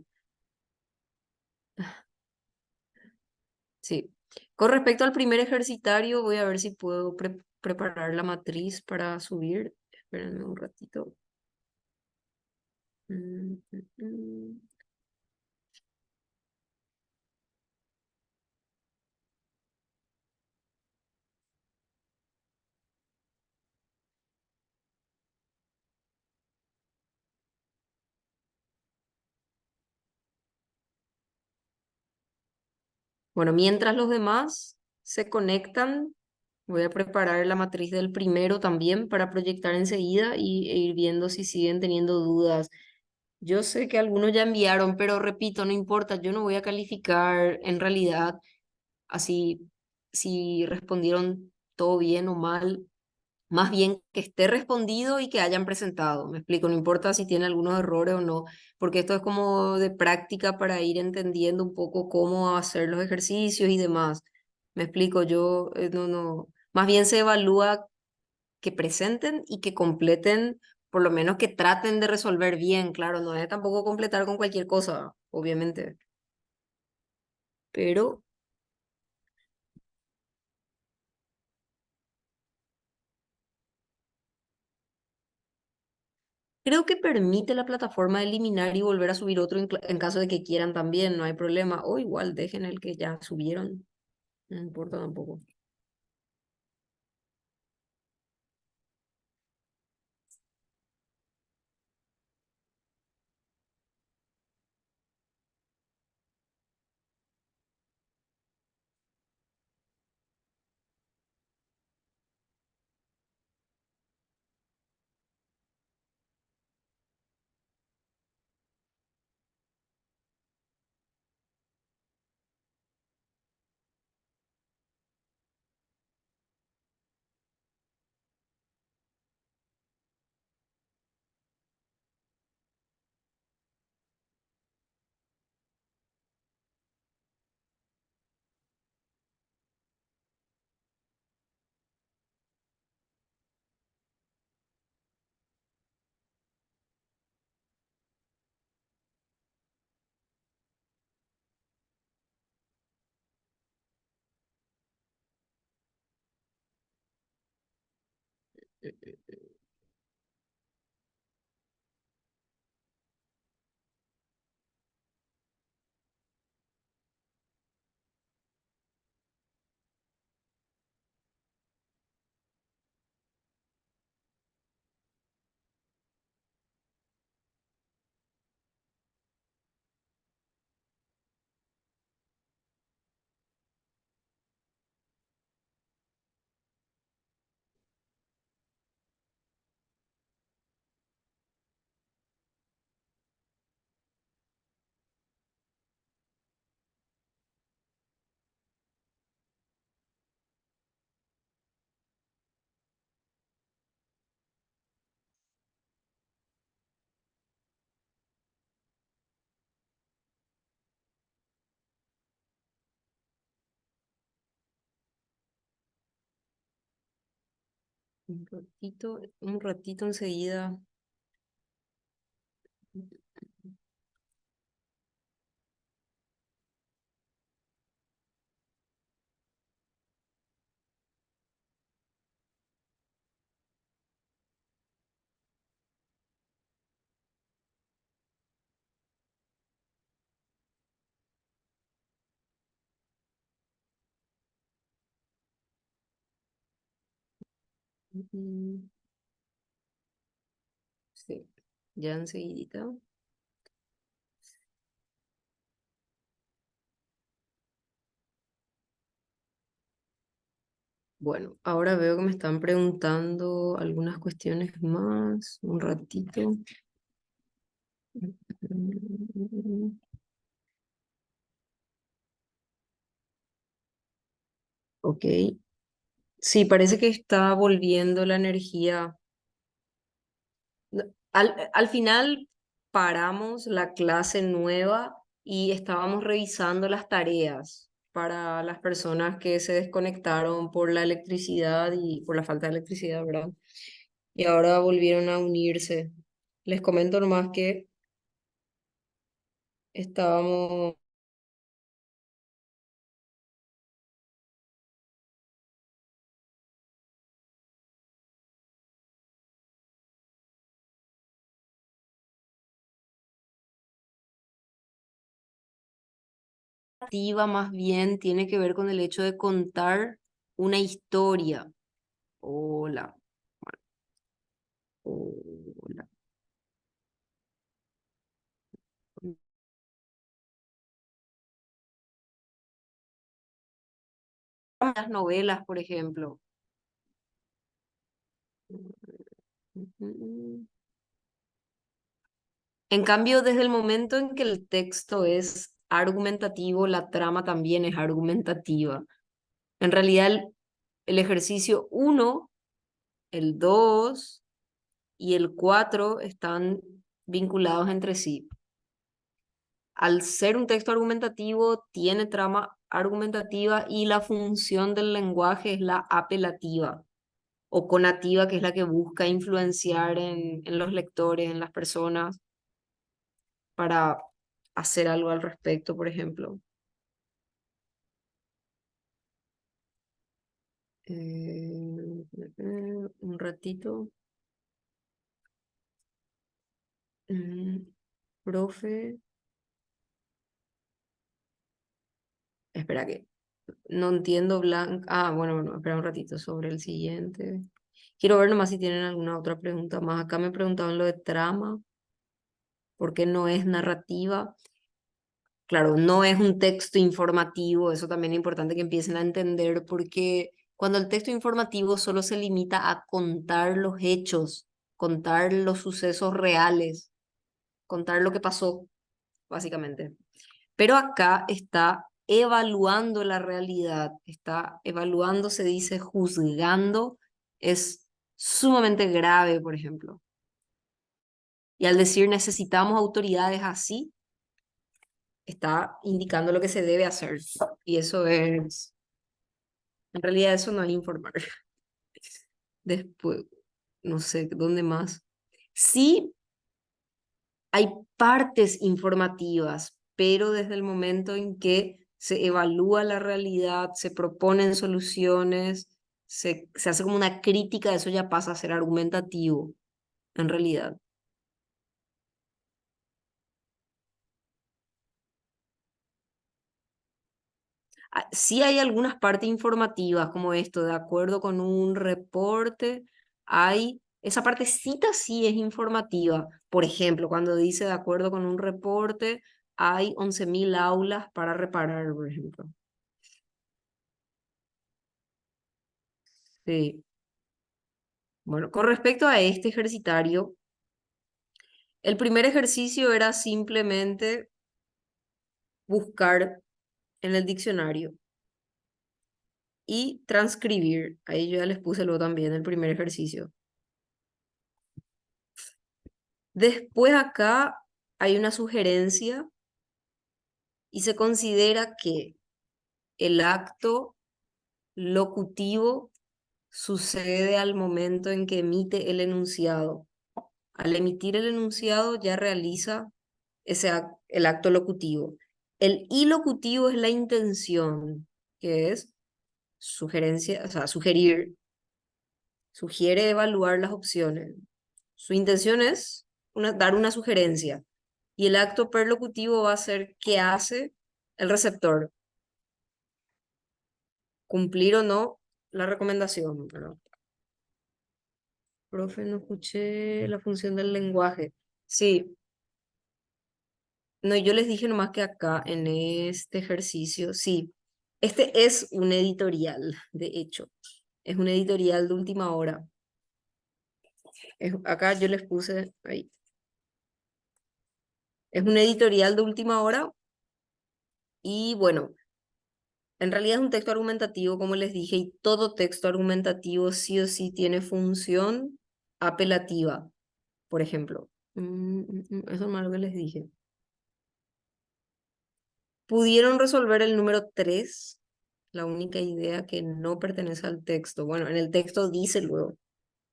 Sí. Con respecto al primer ejercitario, voy a ver si puedo preparar la matriz para subir. Espérenme un ratito. Mm, mm, mm. Bueno, mientras los demás se conectan, voy a preparar la matriz del primero también para proyectar enseguida e ir viendo si siguen teniendo dudas. Yo sé que algunos ya enviaron, pero repito, no importa, yo no voy a calificar en realidad así si respondieron todo bien o mal, más bien que esté respondido y que hayan presentado. Me explico, no importa si tiene algunos errores o no, porque esto es como de práctica para ir entendiendo un poco cómo hacer los ejercicios y demás. Me explico, yo no, más bien se evalúa que presenten y que completen, por lo menos que traten de resolver bien, claro, no es tampoco completar con cualquier cosa, obviamente, pero creo que permite la plataforma eliminar y volver a subir otro en caso de que quieran también, no hay problema. O igual dejen el que ya subieron, no importa tampoco. Un ratito enseguida. Mm, sí, ya enseguida. Bueno, ahora veo que me están preguntando algunas cuestiones más. Un ratito. Mm, ok. Sí, parece que está volviendo la energía. Al final paramos la clase nueva y estábamos revisando las tareas para las personas que se desconectaron por la electricidad y por la falta de electricidad, ¿verdad? Y ahora volvieron a unirse. Les comento nomás que estábamos activa, más bien tiene que ver con el hecho de contar una historia. Hola, hola. Las novelas, por ejemplo. En cambio, desde el momento en que el texto es argumentativo, la trama también es argumentativa. En realidad, el ejercicio uno, el 2 y el 4 están vinculados entre sí. Al ser un texto argumentativo, tiene trama argumentativa y la función del lenguaje es la apelativa o conativa, que es la que busca influenciar en los lectores, en las personas, para hacer algo al respecto, por ejemplo. Un ratito. Mm, profe, espera que no entiendo Blanca. Ah, bueno, espera un ratito sobre el siguiente. Quiero ver nomás si tienen alguna otra pregunta más. Acá me preguntaban lo de trama, por qué no es narrativa. Claro, no es un texto informativo, eso también es importante que empiecen a entender, porque cuando el texto informativo solo se limita a contar los hechos, contar los sucesos reales, contar lo que pasó, básicamente. Pero acá está evaluando la realidad, está evaluando, se dice juzgando, es sumamente grave, por ejemplo. Y al decir necesitamos autoridades así, está indicando lo que se debe hacer. Y eso es, en realidad eso no es informar. Después, no sé, ¿dónde más? Sí, hay partes informativas, pero desde el momento en que se evalúa la realidad, se proponen soluciones, se hace como una crítica, eso ya pasa a ser argumentativo, en realidad. Sí hay algunas partes informativas como esto, de acuerdo con un reporte, esa partecita sí es informativa. Por ejemplo, cuando dice de acuerdo con un reporte, hay 11.000 aulas para reparar, por ejemplo. Sí. Bueno, con respecto a este ejercitario, el primer ejercicio era simplemente buscar en el diccionario y transcribir. Ahí yo ya les puse luego también el primer ejercicio. Después acá hay una sugerencia y se considera que el acto locutivo sucede al momento en que emite el enunciado. Al emitir el enunciado ya realiza el acto locutivo. El ilocutivo es la intención, que es sugerencia, o sea, sugiere evaluar las opciones. Su intención es dar una sugerencia. Y el acto perlocutivo va a ser qué hace el receptor, cumplir o no la recomendación, ¿verdad? Profe, no escuché la función del lenguaje. Sí, no, yo les dije nomás que acá en este ejercicio, sí, este es un editorial, de hecho, es un editorial de última hora. Acá yo les puse, ahí, es un editorial de última hora y bueno, en realidad es un texto argumentativo, como les dije, y todo texto argumentativo sí o sí tiene función apelativa, por ejemplo. Eso es más lo que les dije. Pudieron resolver el número 3, la única idea que no pertenece al texto. Bueno, en el texto dice luego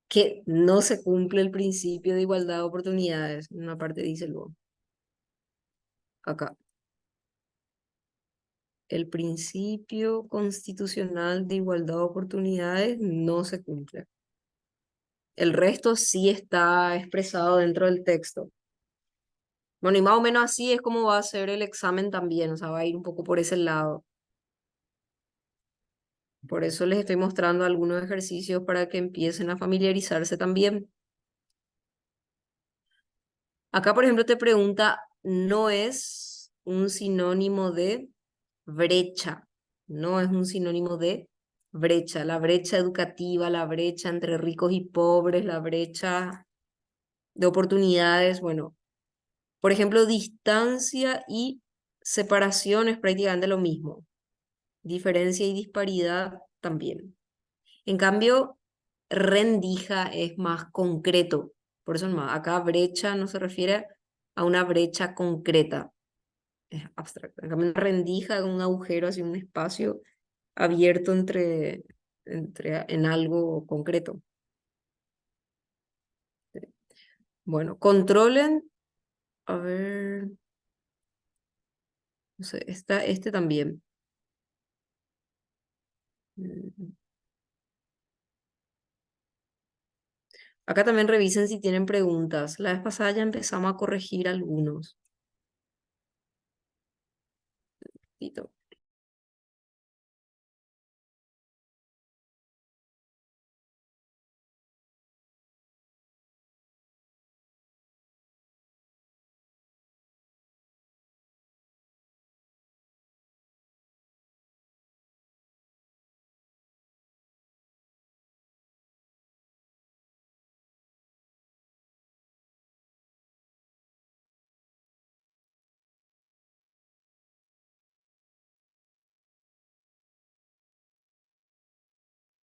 que no se cumple el principio de igualdad de oportunidades. En una parte dice luego, acá. El principio constitucional de igualdad de oportunidades no se cumple. El resto sí está expresado dentro del texto. Bueno, y más o menos así es como va a ser el examen también, o sea, va a ir un poco por ese lado. Por eso les estoy mostrando algunos ejercicios para que empiecen a familiarizarse también. Acá, por ejemplo, te pregunta, no es un sinónimo de brecha, no es un sinónimo de brecha, la brecha educativa, la brecha entre ricos y pobres, la brecha de oportunidades, bueno, por ejemplo, distancia y separación es prácticamente lo mismo. Diferencia y disparidad también. En cambio, rendija es más concreto. Por eso es más, acá brecha no se refiere a una brecha concreta, es abstracta. En cambio, una rendija es un agujero, así un espacio abierto en algo concreto. Bueno, controlen, a ver, no sé, este también. Mm, Acá también revisen si tienen preguntas. La vez pasada ya empezamos a corregir algunos. Tito.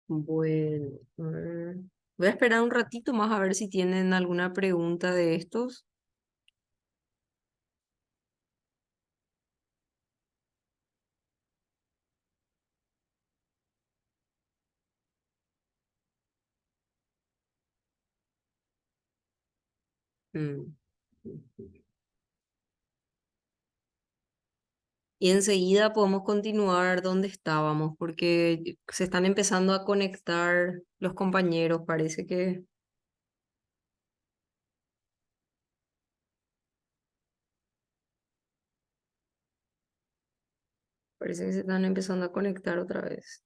Bueno, a ver. Voy a esperar un ratito más a ver si tienen alguna pregunta de estos. Mm. y enseguida podemos continuar donde estábamos, porque se están empezando a conectar los compañeros, parece que se están empezando a conectar otra vez.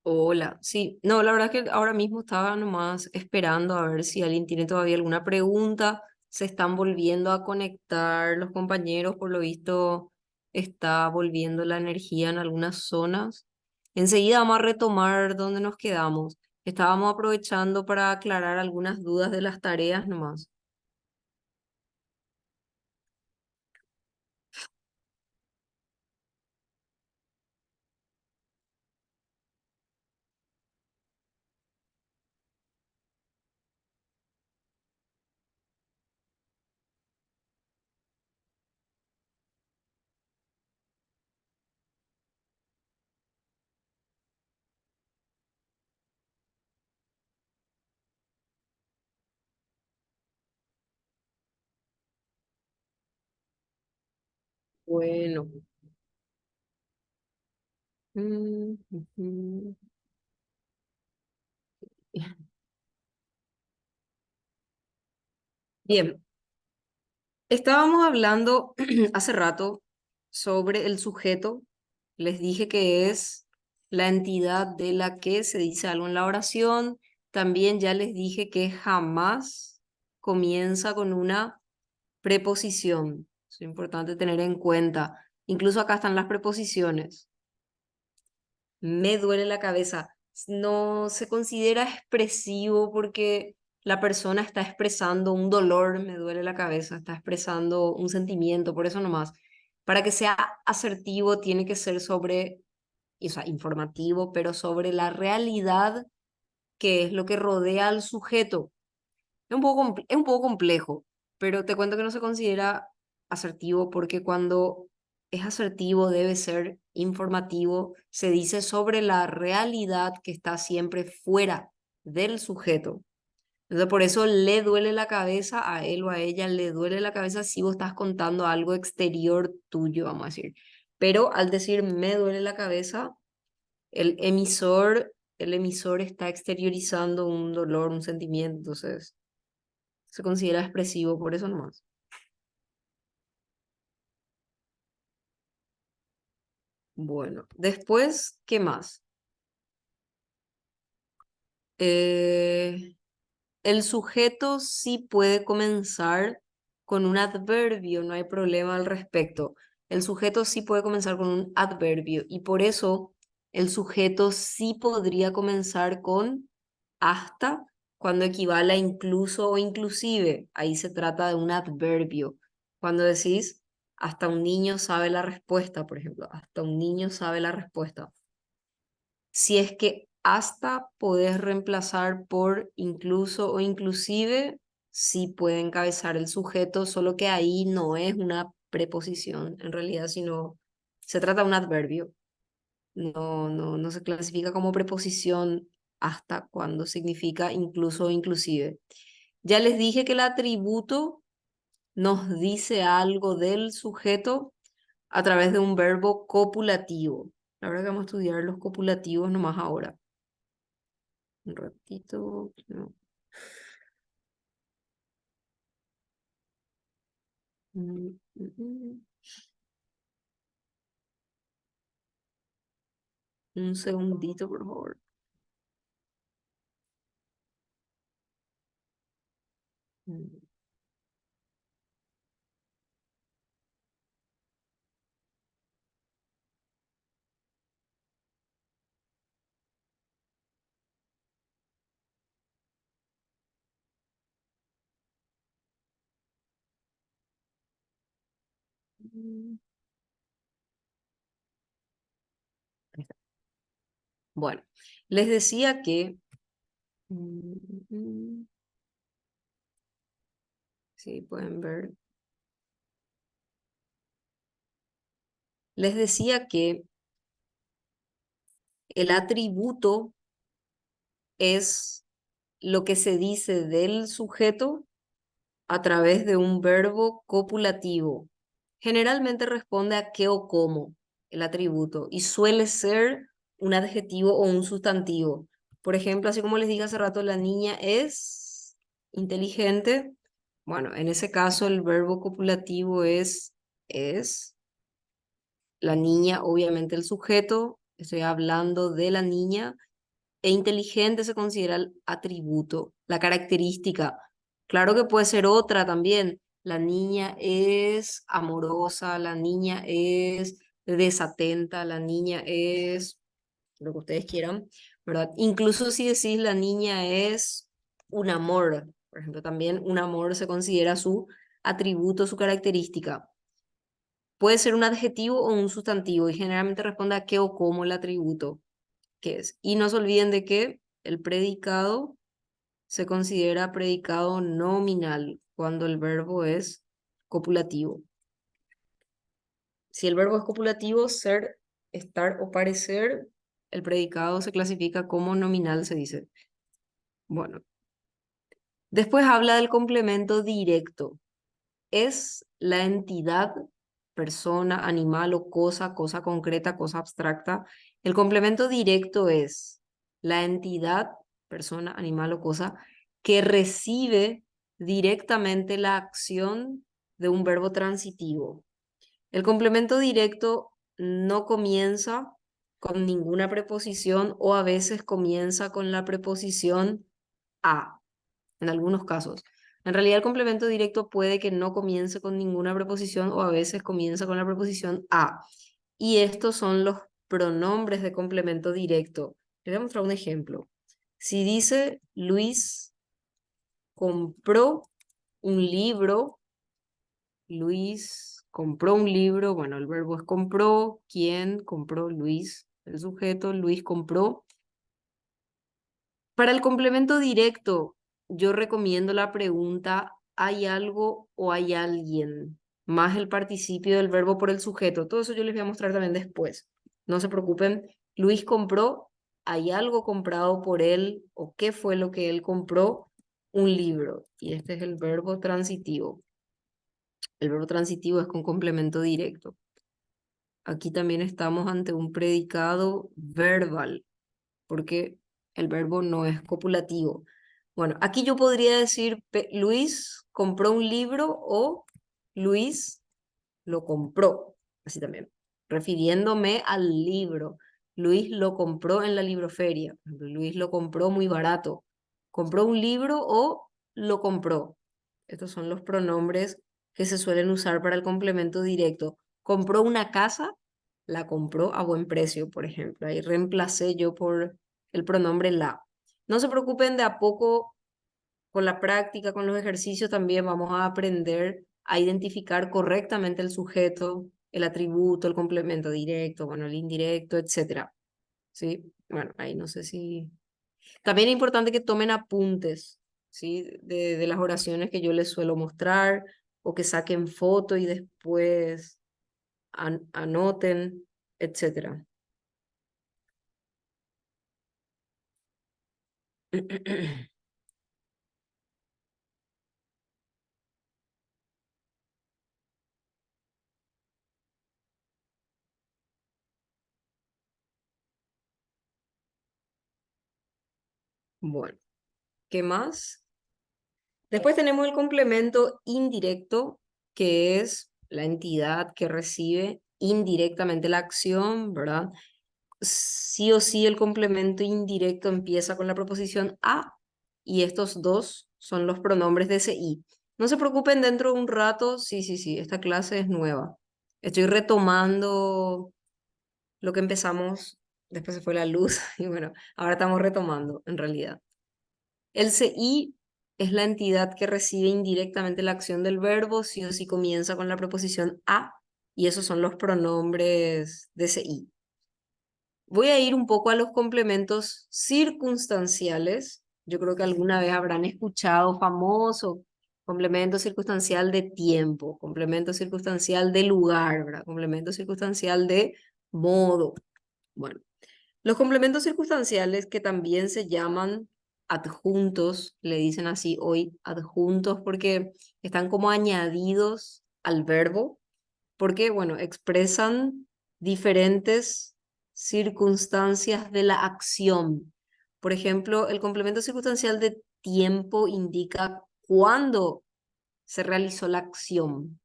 Hola, sí, no, la verdad que ahora mismo estaba nomás esperando a ver si alguien tiene todavía alguna pregunta. Se están volviendo a conectar los compañeros, por lo visto está volviendo la energía en algunas zonas. Enseguida vamos a retomar donde nos quedamos. Estábamos aprovechando para aclarar algunas dudas de las tareas nomás. Bueno. Ujú. Bien, estábamos hablando hace rato sobre el sujeto. Les dije que es la entidad de la que se dice algo en la oración. También ya les dije que jamás comienza con una preposición. Es importante tener en cuenta. Incluso acá están las preposiciones. Me duele la cabeza. No se considera expresivo porque la persona está expresando un dolor, me duele la cabeza, está expresando un sentimiento, por eso nomás. Para que sea asertivo tiene que ser sobre, o sea, informativo, pero sobre la realidad que es lo que rodea al sujeto. Es un poco complejo, pero te cuento que no se considera asertivo porque cuando es asertivo debe ser informativo, se dice sobre la realidad que está siempre fuera del sujeto. Entonces, por eso le duele la cabeza a él o a ella, le duele la cabeza si vos estás contando algo exterior tuyo, vamos a decir. Pero al decir me duele la cabeza, el emisor está exteriorizando un dolor, un sentimiento, entonces se considera expresivo, por eso nomás. Bueno, después, ¿qué más? Eh, el sujeto sí puede comenzar con un adverbio, no hay problema al respecto. El sujeto sí puede comenzar con un adverbio y por eso el sujeto sí podría comenzar con hasta cuando equivale a incluso o inclusive. Ahí se trata de un adverbio. Cuando decís hasta un niño sabe la respuesta, por ejemplo, hasta un niño sabe la respuesta. Si es que hasta podés reemplazar por incluso o inclusive, sí puede encabezar el sujeto, solo que ahí no es una preposición en realidad, sino se trata de un adverbio. No se clasifica como preposición hasta cuando significa incluso o inclusive. Ya les dije que el atributo nos dice algo del sujeto a través de un verbo copulativo. La verdad que vamos a estudiar los copulativos nomás ahora. Un ratito. No. Mm, mm, mm. Un segundito, por favor. Mm, mm. Ahí está. Bueno, les decía que... mm, mm, sí, pueden ver. Les decía que el atributo es lo que se dice del sujeto a través de un verbo copulativo. Generalmente responde a qué o cómo el atributo y suele ser un adjetivo o un sustantivo. Por ejemplo, así como les dije hace rato, la niña es inteligente. Bueno, en ese caso el verbo copulativo es. La niña, obviamente el sujeto, estoy hablando de la niña, e inteligente se considera el atributo, la característica. Claro que puede ser otra también. La niña es amorosa, la niña es desatenta, la niña es lo que ustedes quieran, ¿verdad? Incluso si decís la niña es un amor, por ejemplo, también un amor se considera su atributo, su característica. Puede ser un adjetivo o un sustantivo y generalmente responde a qué o cómo el atributo que es. Y no se olviden de que el predicado se considera predicado nominal cuando el verbo es copulativo. Si el verbo es copulativo, ser, estar o parecer, el predicado se clasifica como nominal, se dice. Bueno, después habla del complemento directo. Es la entidad, persona, animal o cosa, cosa concreta, cosa abstracta. El complemento directo es la entidad, persona, animal o cosa, que recibe directamente la acción de un verbo transitivo. El complemento directo no comienza con ninguna preposición o a veces comienza con la preposición a en algunos casos. En realidad, el complemento directo puede que no comience con ninguna preposición o a veces comienza con la preposición a. Y estos son los pronombres de complemento directo. Les voy a mostrar un ejemplo. Si dice Luis compró un libro, Luis compró un libro, bueno, el verbo es compró, ¿quién compró? Luis, el sujeto, Luis compró. Para el complemento directo, yo recomiendo la pregunta ¿hay algo o hay alguien? Más el participio del verbo por el sujeto. Todo eso yo les voy a mostrar también después. No se preocupen. Luis compró, ¿hay algo comprado por él o qué fue lo que él compró? Un libro. Y este es el verbo transitivo. El verbo transitivo es con complemento directo. Aquí también estamos ante un predicado verbal porque el verbo no es copulativo. Bueno, aquí yo podría decir Luis compró un libro o Luis lo compró, así también, refiriéndome al libro. Luis lo compró en la libroferia. Por ejemplo, Luis lo compró muy barato. ¿Compró un libro o lo compró? Estos son los pronombres que se suelen usar para el complemento directo. ¿Compró una casa? La compró a buen precio, por ejemplo. Ahí reemplacé yo por el pronombre la. No se preocupen, de a poco, con la práctica, con los ejercicios, también vamos a aprender a identificar correctamente el sujeto, el atributo, el complemento directo, bueno, el indirecto, etcétera. ¿Sí? Bueno, ahí no sé si... También es importante que tomen apuntes, ¿sí? De las oraciones que yo les suelo mostrar, o que saquen foto y después anoten, etcétera. Bueno, ¿qué más? Después tenemos el complemento indirecto, que es la entidad que recibe indirectamente la acción, ¿verdad? Sí o sí el complemento indirecto empieza con la proposición a, y estos dos son los pronombres de ese i. No se preocupen, dentro de un rato, sí, esta clase es nueva. Estoy retomando lo que empezamos, después se fue la luz y bueno, ahora estamos retomando en realidad. El CI es la entidad que recibe indirectamente la acción del verbo, sí o sí comienza con la preposición a, y esos son los pronombres de CI. Voy a ir un poco a los complementos circunstanciales. Yo creo que alguna vez habrán escuchado famoso complemento circunstancial de tiempo, complemento circunstancial de lugar, ¿verdad? Complemento circunstancial de modo. Bueno, los complementos circunstanciales, que también se llaman adjuntos, le dicen así hoy adjuntos porque están como añadidos al verbo, porque, bueno, expresan diferentes circunstancias de la acción. Por ejemplo, el complemento circunstancial de tiempo indica cuándo se realizó la acción.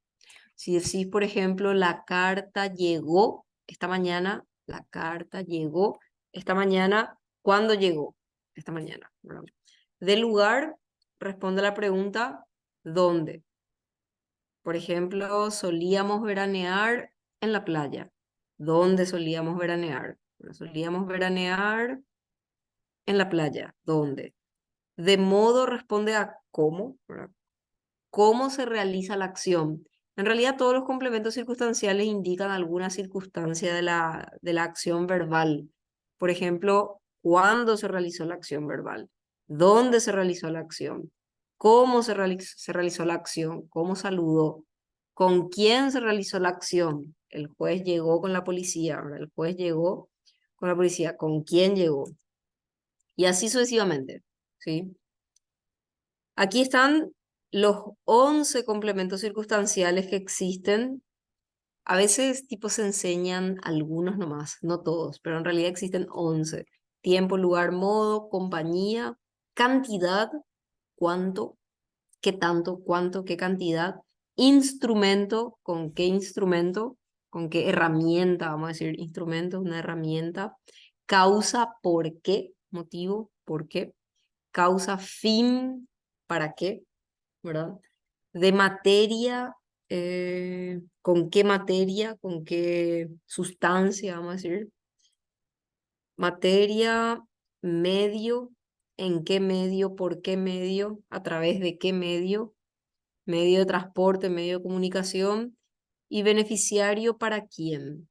Si decís, por ejemplo, la carta llegó esta mañana, la carta llegó esta mañana, ¿cuándo llegó? Esta mañana, ¿verdad? De lugar, responde la pregunta, ¿dónde? Por ejemplo, solíamos veranear en la playa. ¿Dónde solíamos veranear? Bueno, solíamos veranear en la playa. ¿Dónde? De modo responde a cómo, ¿verdad? ¿Cómo se realiza la acción? En realidad, todos los complementos circunstanciales indican alguna circunstancia de la acción verbal. Por ejemplo, ¿cuándo se realizó la acción verbal? ¿Dónde se realizó la acción? ¿Cómo se realizó la acción? ¿Cómo saludó? ¿Con quién se realizó la acción? El juez llegó con la policía, ¿verdad? El juez llegó con la policía. ¿Con quién llegó? Y así sucesivamente, ¿sí? Aquí están los 11 complementos circunstanciales que existen. A veces tipo se enseñan algunos nomás, no todos, pero en realidad existen 11. Tiempo, lugar, modo, compañía, cantidad, cuánto, qué tanto, cuánto, qué cantidad, instrumento, con qué herramienta, vamos a decir instrumento, una herramienta, causa, por qué, motivo, por qué, causa, fin, para qué, ¿verdad? De materia, con qué sustancia, vamos a decir. Materia, medio, en qué medio, por qué medio, a través de qué medio, medio de transporte, medio de comunicación, y beneficiario para quién,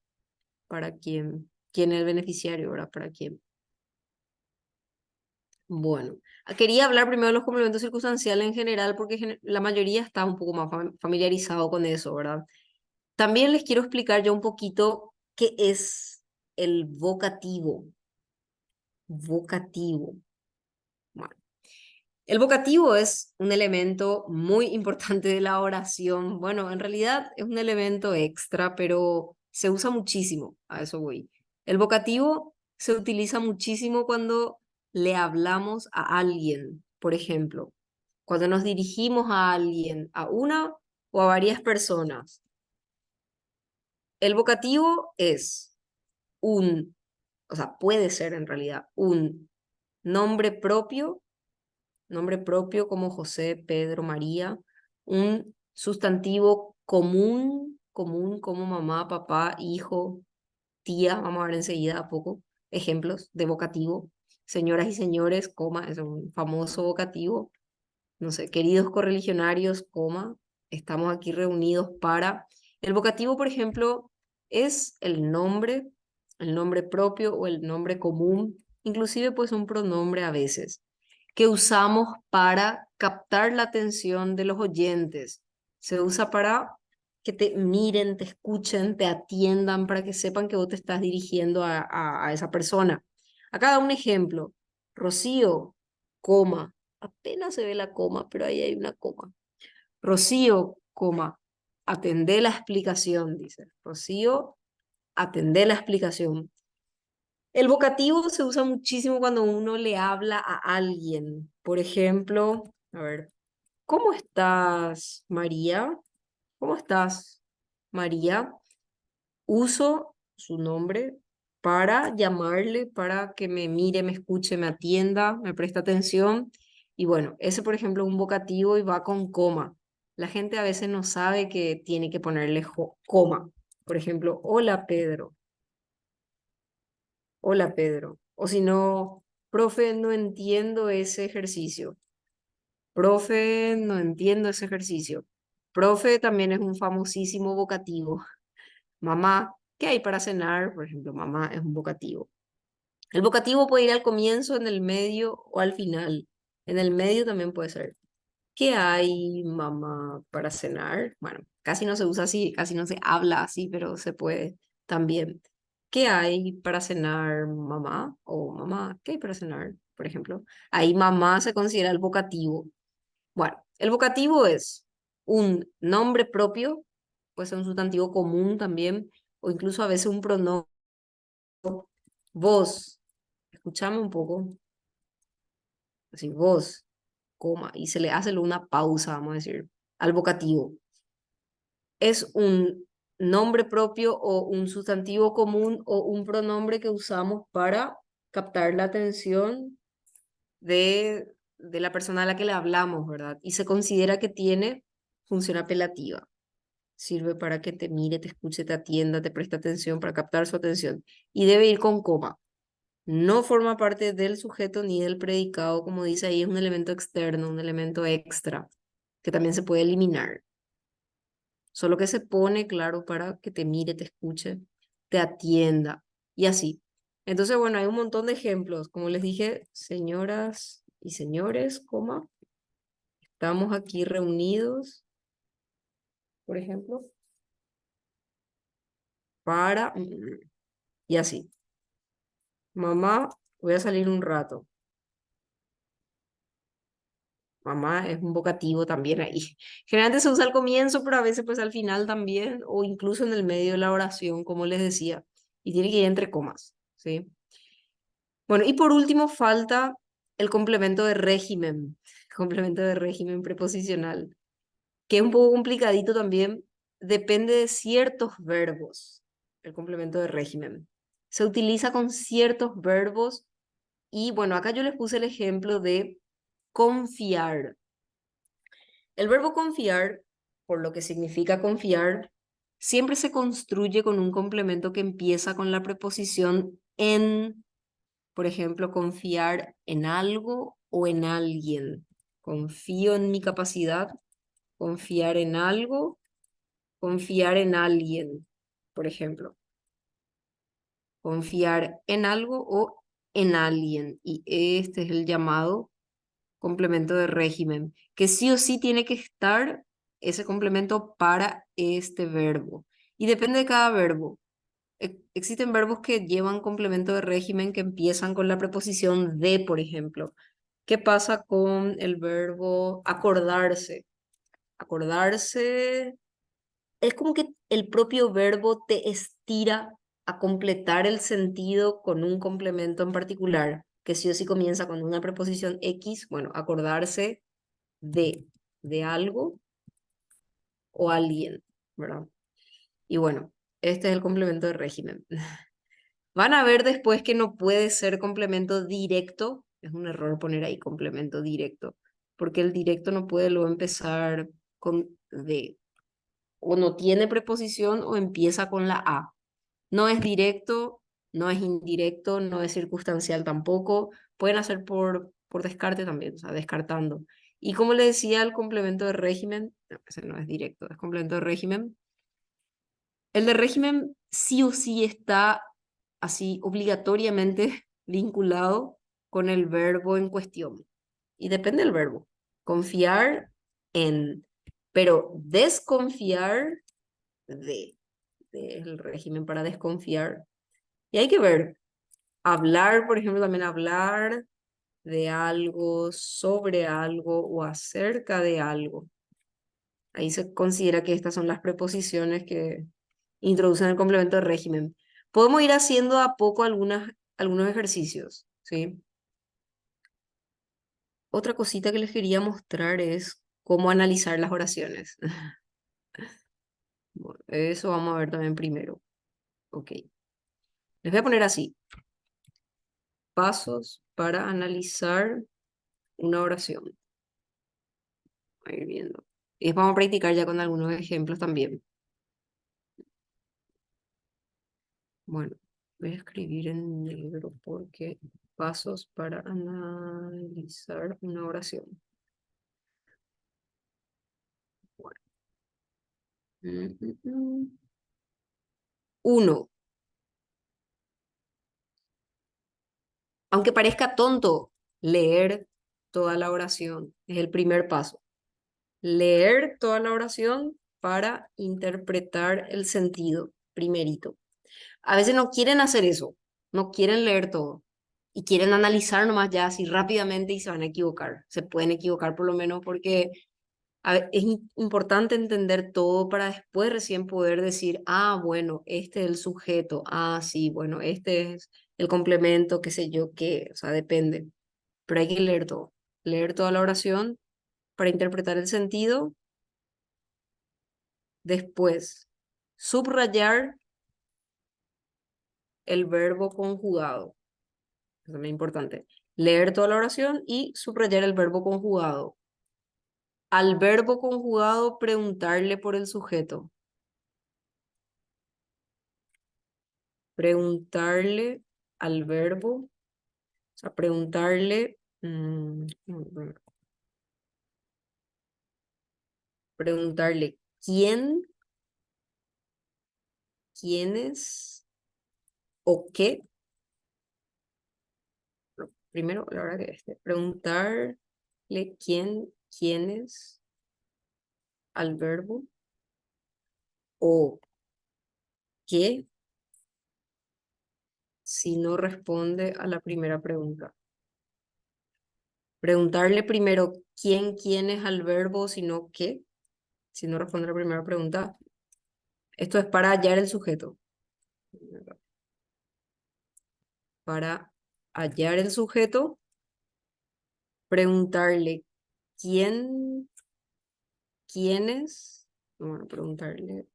quién es el beneficiario, ¿verdad? Para quién. Bueno, quería hablar primero de los complementos circunstanciales en general porque la mayoría está un poco más familiarizado con eso, ¿verdad? También les quiero explicar yo un poquito qué es el vocativo. Vocativo. Bueno, el vocativo es un elemento muy importante de la oración. Bueno, en realidad es un elemento extra, pero se usa muchísimo. A eso voy. El vocativo se utiliza muchísimo cuando le hablamos a alguien, por ejemplo, cuando nos dirigimos a alguien, a una o a varias personas. El vocativo es un, o sea, puede ser en realidad un nombre nombre propio como José, Pedro, María, un sustantivo común como mamá, papá, hijo, tía, vamos a ver enseguida a poco ejemplos de vocativo, señoras y señores, coma, es un famoso vocativo, no sé, queridos correligionarios, coma, estamos aquí reunidos para... El vocativo, por ejemplo, es el nombre propio o el nombre común, inclusive pues un pronombre a veces. que usamos para captar la atención de los oyentes. Se usa para que te miren, te escuchen, te atiendan, para que sepan que vos te estás dirigiendo a esa persona. Acá da un ejemplo. Rocío, coma. Apenas se ve la coma, pero ahí hay una coma. Rocío, coma. Atendé la explicación, dice. Rocío, atendé la explicación. El vocativo se usa muchísimo cuando uno le habla a alguien. Por ejemplo, a ver, ¿cómo estás, María? ¿Cómo estás, María? Uso su nombre para llamarle, para que me mire, me escuche, me atienda, me preste atención. Y bueno, ese, por ejemplo, es un vocativo y va con coma. La gente a veces no sabe que tiene que ponerle coma. Por ejemplo, hola, Pedro. Hola, Pedro. O si no, profe, no entiendo ese ejercicio. Profe, no entiendo ese ejercicio. Profe también es un famosísimo vocativo. Mamá, ¿qué hay para cenar? Por ejemplo, mamá es un vocativo. El vocativo puede ir al comienzo, en el medio o al final. En el medio también puede ser. ¿Qué hay, mamá, para cenar? Bueno, casi no se usa así, casi no se habla así, pero se puede también. ¿Qué hay para cenar, mamá? O mamá, ¿qué hay para cenar? Por ejemplo, ahí mamá se considera el vocativo. Bueno, el vocativo es un nombre propio, puede ser un sustantivo común también, o incluso a veces un pronombre. Vos, escuchame un poco, así, vos, coma, y se le hace luego una pausa, vamos a decir, al vocativo. Es un nombre propio o un sustantivo común o un pronombre que usamos para captar la atención de la persona a la que le hablamos, ¿verdad? Y se considera que tiene función apelativa. Sirve para que te mire, te escuche, te atienda, te preste atención, para captar su atención. Y debe ir con coma. No forma parte del sujeto ni del predicado, como dice ahí, es un elemento externo, un elemento extra, que también se puede eliminar. Solo que se pone, claro, para que te mire, te escuche, te atienda y así. Entonces, bueno, hay un montón de ejemplos. Como les dije, señoras y señores, coma, estamos aquí reunidos, por ejemplo, para... y así. Mamá, voy a salir un rato. Mamá es un vocativo también ahí. Generalmente se usa al comienzo, pero a veces pues al final también, o incluso en el medio de la oración, como les decía. Y tiene que ir entre comas, ¿sí? Bueno, y por último falta el complemento de régimen, complemento de régimen preposicional, que es un poco complicadito también, depende de ciertos verbos, el complemento de régimen. Se utiliza con ciertos verbos y bueno, acá yo les puse el ejemplo de confiar. El verbo confiar, por lo que significa confiar, siempre se construye con un complemento que empieza con la preposición en. Por ejemplo, confiar en algo o en alguien. Confío en mi capacidad, confiar en algo, confiar en alguien, por ejemplo. Confiar en algo o en alguien. Y este es el llamado complemento de régimen, que sí o sí tiene que estar ese complemento para este verbo. Y depende de cada verbo. Existen verbos que llevan complemento de régimen que empiezan con la preposición de, por ejemplo. ¿Qué pasa con el verbo acordarse? Acordarse es como que el propio verbo te estira a completar el sentido con un complemento en particular, que sí o sí comienza con una preposición X, bueno, acordarse de algo o alguien, ¿verdad? Y bueno, este es el complemento de régimen. Van a ver después que no puede ser complemento directo. Es un error poner ahí complemento directo, porque el directo no puede luego empezar con de. O no tiene preposición o empieza con la A. No es directo, no es indirecto, no es circunstancial tampoco. Pueden hacer por descarte también, o sea, descartando. Y como le decía, el complemento de régimen, no, ese no es directo, es complemento de régimen. El de régimen sí o sí está así obligatoriamente vinculado con el verbo en cuestión. Y depende del verbo. Confiar en, pero desconfiar de el régimen para desconfiar. Y hay que ver, hablar, por ejemplo, también hablar de algo, sobre algo o acerca de algo. Ahí se considera que estas son las preposiciones que introducen el complemento de régimen. Podemos ir haciendo a poco algunos ejercicios, ¿sí? Otra cosita que les quería mostrar es cómo analizar las oraciones. Bueno, eso vamos a ver también primero. Ok. Les voy a poner así. Pasos para analizar una oración. A ir viendo. Y vamos a practicar ya con algunos ejemplos también. Bueno, voy a escribir en negro porque pasos para analizar una oración. Bueno. Uno, aunque parezca tonto, leer toda la oración es el primer paso. Leer toda la oración para interpretar el sentido, primerito. A veces no quieren hacer eso, no quieren leer todo y quieren analizar nomás ya así rápidamente y se van a equivocar. Se pueden equivocar por lo menos porque es importante entender todo para después recién poder decir, ah, bueno, este es el sujeto, ah, sí, bueno, este es el complemento, qué sé yo, qué, o sea, depende. Pero hay que leer toda la oración para interpretar el sentido. Después, subrayar el verbo conjugado. Eso es también importante. Leer toda la oración y subrayar el verbo conjugado. Al verbo conjugado, preguntarle por el sujeto. Preguntarle al verbo, o sea, preguntarle quién, quiénes o qué. No, primero, la verdad que preguntarle quién, quiénes al verbo o qué si no responde a la primera pregunta. Preguntarle primero quién, quién es al verbo, sino qué, si no responde a la primera pregunta. Esto es para hallar el sujeto. Para hallar el sujeto, preguntarle quién, quién es, bueno, preguntarle,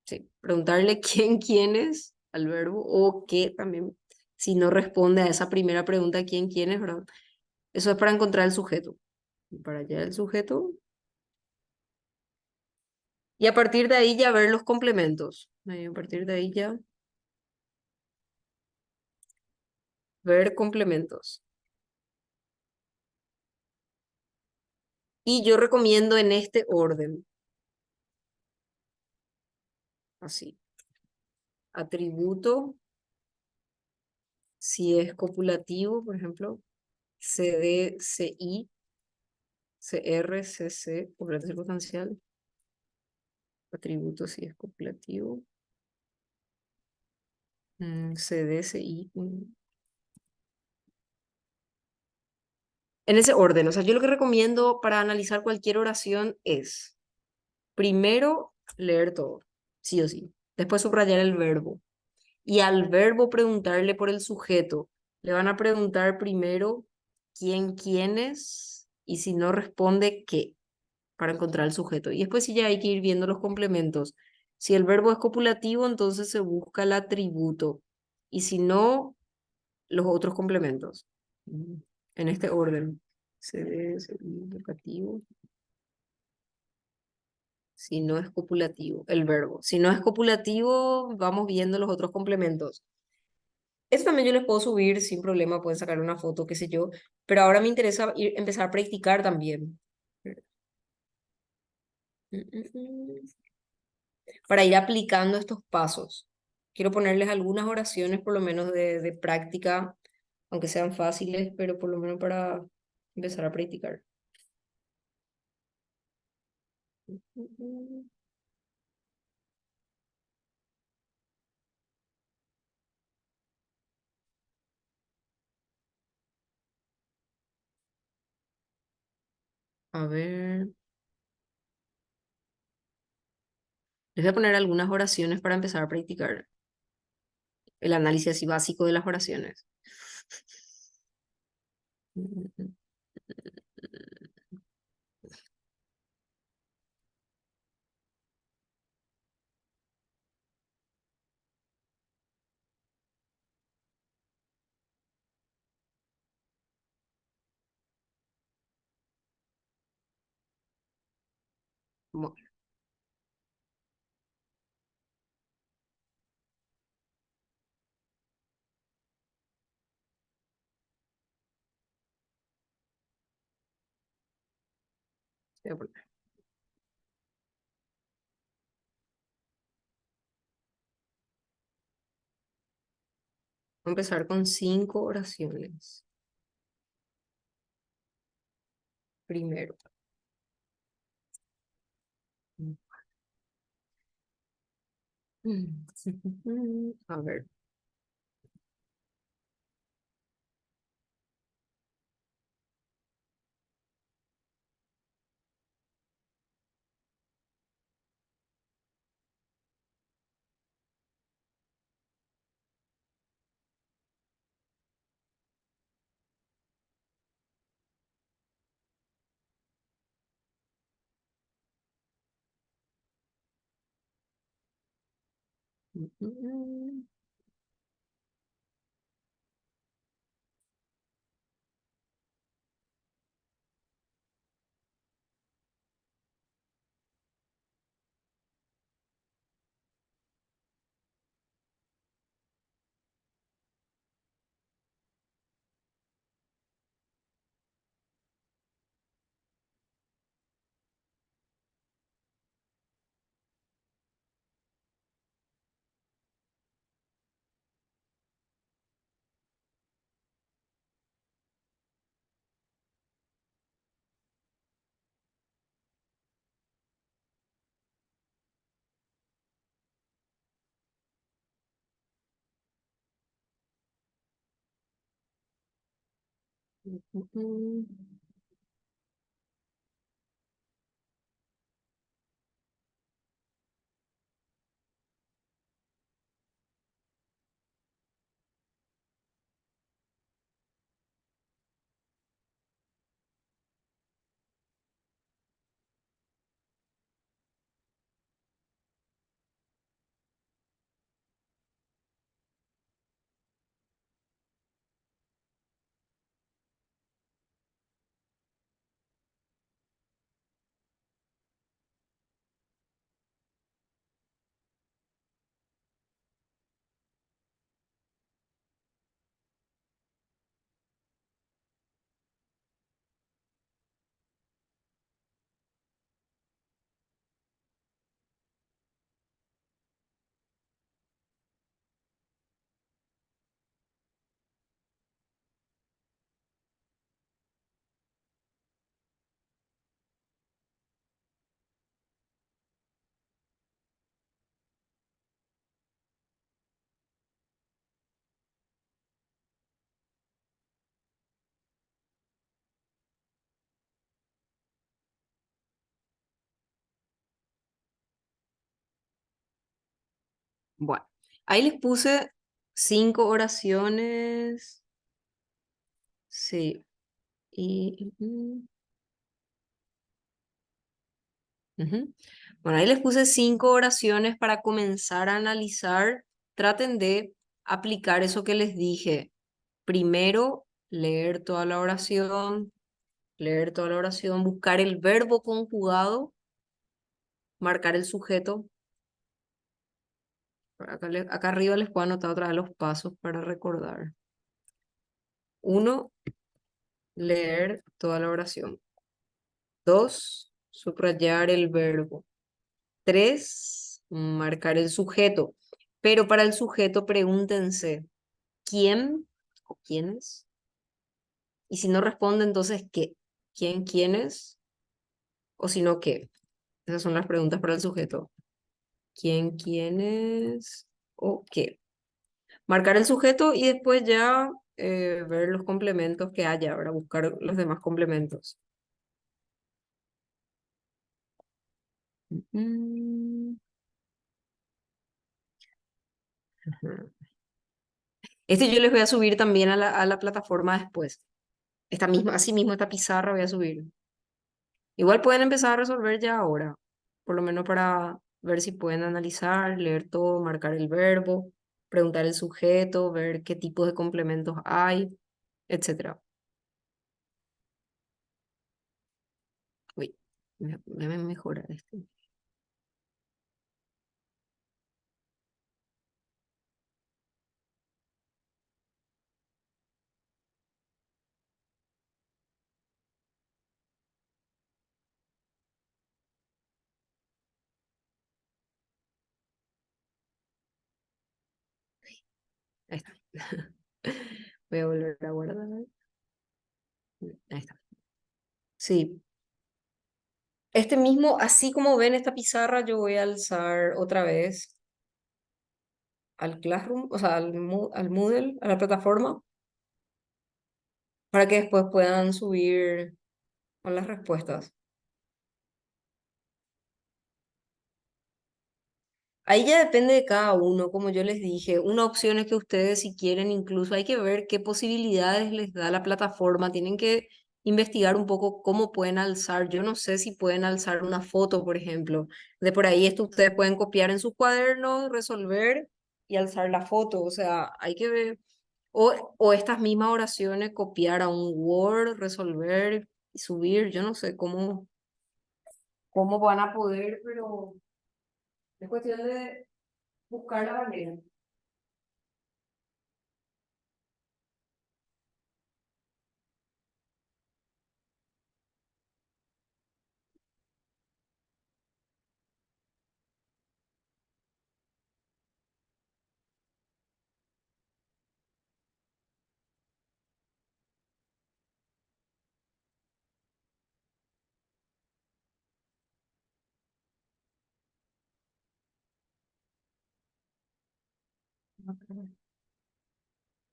sí, preguntarle quién, quién es al verbo o qué también, si no responde a esa primera pregunta, quién, quién es, ¿verdad? Eso es para encontrar el sujeto. Para hallar el sujeto. Y a partir de ahí ya ver los complementos. A partir de ahí ya ver complementos. Y yo recomiendo en este orden. Así. Atributo, si es copulativo, por ejemplo, CD, CI, CR, CC, complemento circunstancial. Atributo si es copulativo. CD, CI. En ese orden. O sea, yo lo que recomiendo para analizar cualquier oración es, primero, leer todo, sí o sí. Después subrayar el verbo. Y al verbo preguntarle por el sujeto. Le van a preguntar primero quién, quién es, y si no responde, qué, para encontrar el sujeto. Y después sí ya hay que ir viendo los complementos. Si el verbo es copulativo, entonces se busca el atributo. Y si no, los otros complementos. En este orden. Se debe ser indicativo. Si no es copulativo, el verbo. Si no es copulativo, vamos viendo los otros complementos. Eso también yo les puedo subir sin problema, pueden sacar una foto, qué sé yo, pero ahora me interesa empezar a practicar también. Para ir aplicando estos pasos. Quiero ponerles algunas oraciones, por lo menos de práctica, aunque sean fáciles, pero por lo menos para Empezar a practicar. A ver, les voy a poner algunas oraciones para empezar a practicar el análisis así básico de las oraciones. Bueno, voy a poner. Voy a empezar con 5 oraciones. Primero. A ver. Bueno, ahí les puse 5 oraciones. Sí. Y, ujú. Bueno, ahí les puse 5 oraciones para comenzar a analizar. Traten de aplicar eso que les dije. Primero, leer toda la oración, buscar el verbo conjugado, marcar el sujeto. Acá, acá arriba les puedo anotar otra vez los pasos para recordar. Uno, leer toda la oración. Dos, subrayar el verbo. Tres, marcar el sujeto. Pero para el sujeto pregúntense, ¿quién o quiénes Y si no responde, entonces, ¿qué? ¿Quién, quiénes? O si no, ¿qué? Esas son las preguntas para el sujeto. ¿Quién, quiénes? ¿O qué? Marcar el sujeto y después ya ver los complementos que haya, para buscar los demás complementos. Mm, ujú. Este yo les voy a subir también a la plataforma después. Esta misma, así mismo esta pizarra voy a subir. Igual pueden empezar a resolver ya ahora, por lo menos para ver si pueden analizar, leer todo, marcar el verbo, preguntar el sujeto, ver qué tipos de complementos hay, etcétera. Uy, déjame mejorar esto. Ahí está. Voy a volver a guardar. Ahí está. Sí. Este mismo, así como ven esta pizarra, yo voy a alzar otra vez al Classroom, o sea, al Moodle, a la plataforma, para que después puedan subir con las respuestas. Ahí ya depende de cada uno, como yo les dije. Una opción es que ustedes, si quieren, incluso hay que ver qué posibilidades les da la plataforma. Tienen que investigar un poco cómo pueden alzar. Yo no sé si pueden alzar una foto, por ejemplo. De por ahí esto ustedes pueden copiar en sus cuadernos, resolver y alzar la foto. O sea, hay que ver. O estas mismas oraciones, copiar a un Word, resolver y subir. Yo no sé cómo van a poder, pero es cuestión de buscar la manera.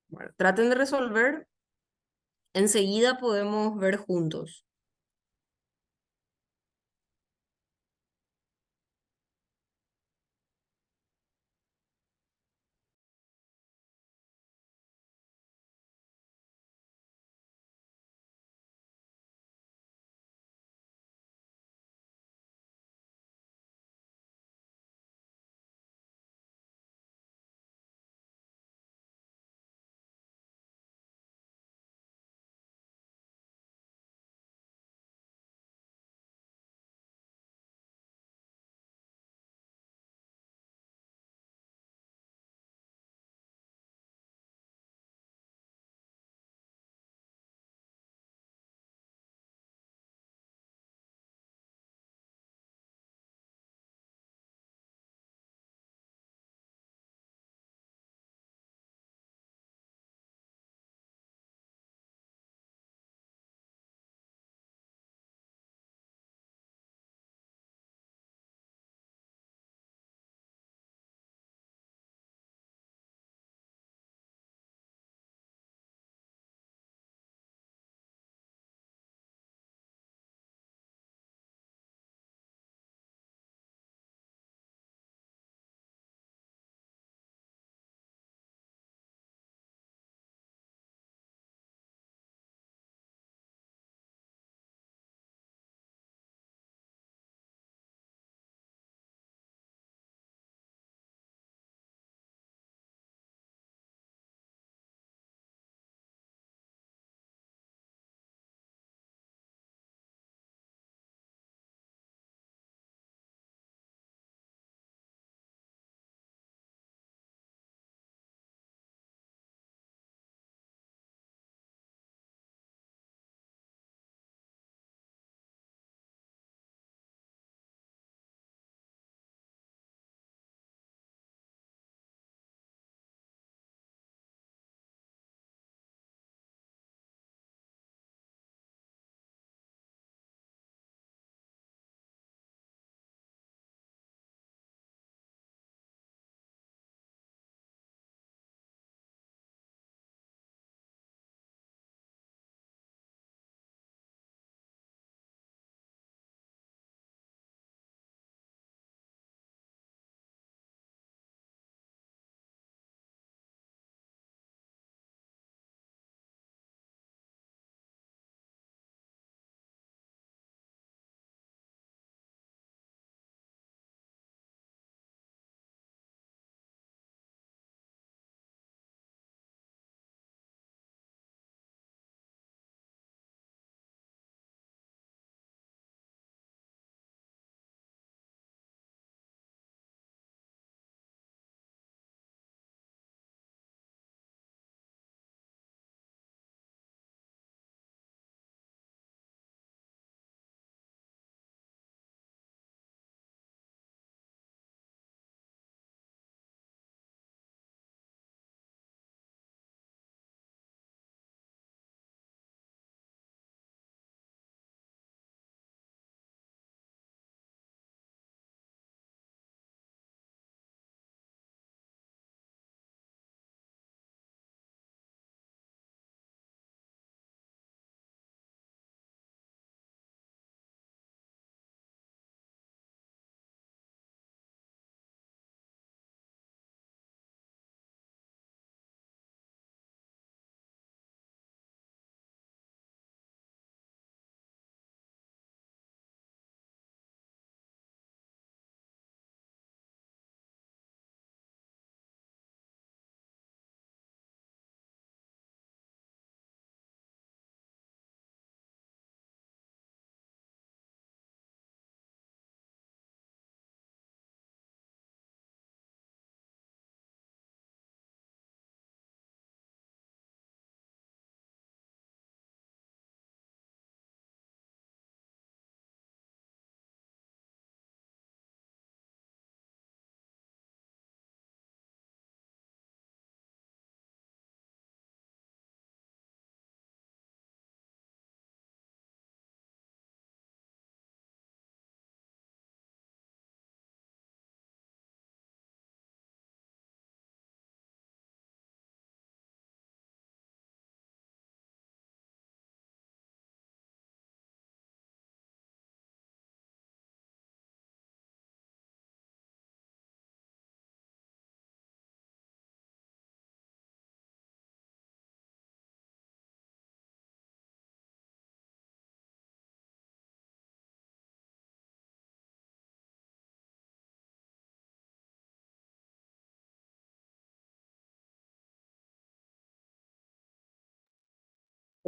Bueno, traten de resolver. Enseguida podemos ver juntos.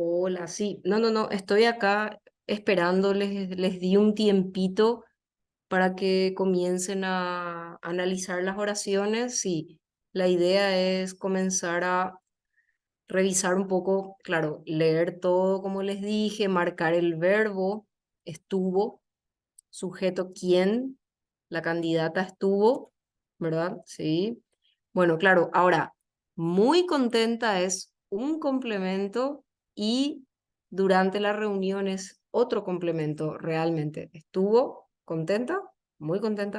Hola, sí. No, no, no, estoy acá esperándoles, les di un tiempito para que comiencen a analizar las oraciones y la idea es comenzar a revisar un poco, claro, leer todo como les dije, marcar el verbo, estuvo, sujeto quién, la candidata estuvo, ¿verdad? Sí. Bueno, claro, ahora, muy contenta es un complemento y durante las reuniones otro complemento realmente. Estuvo contenta,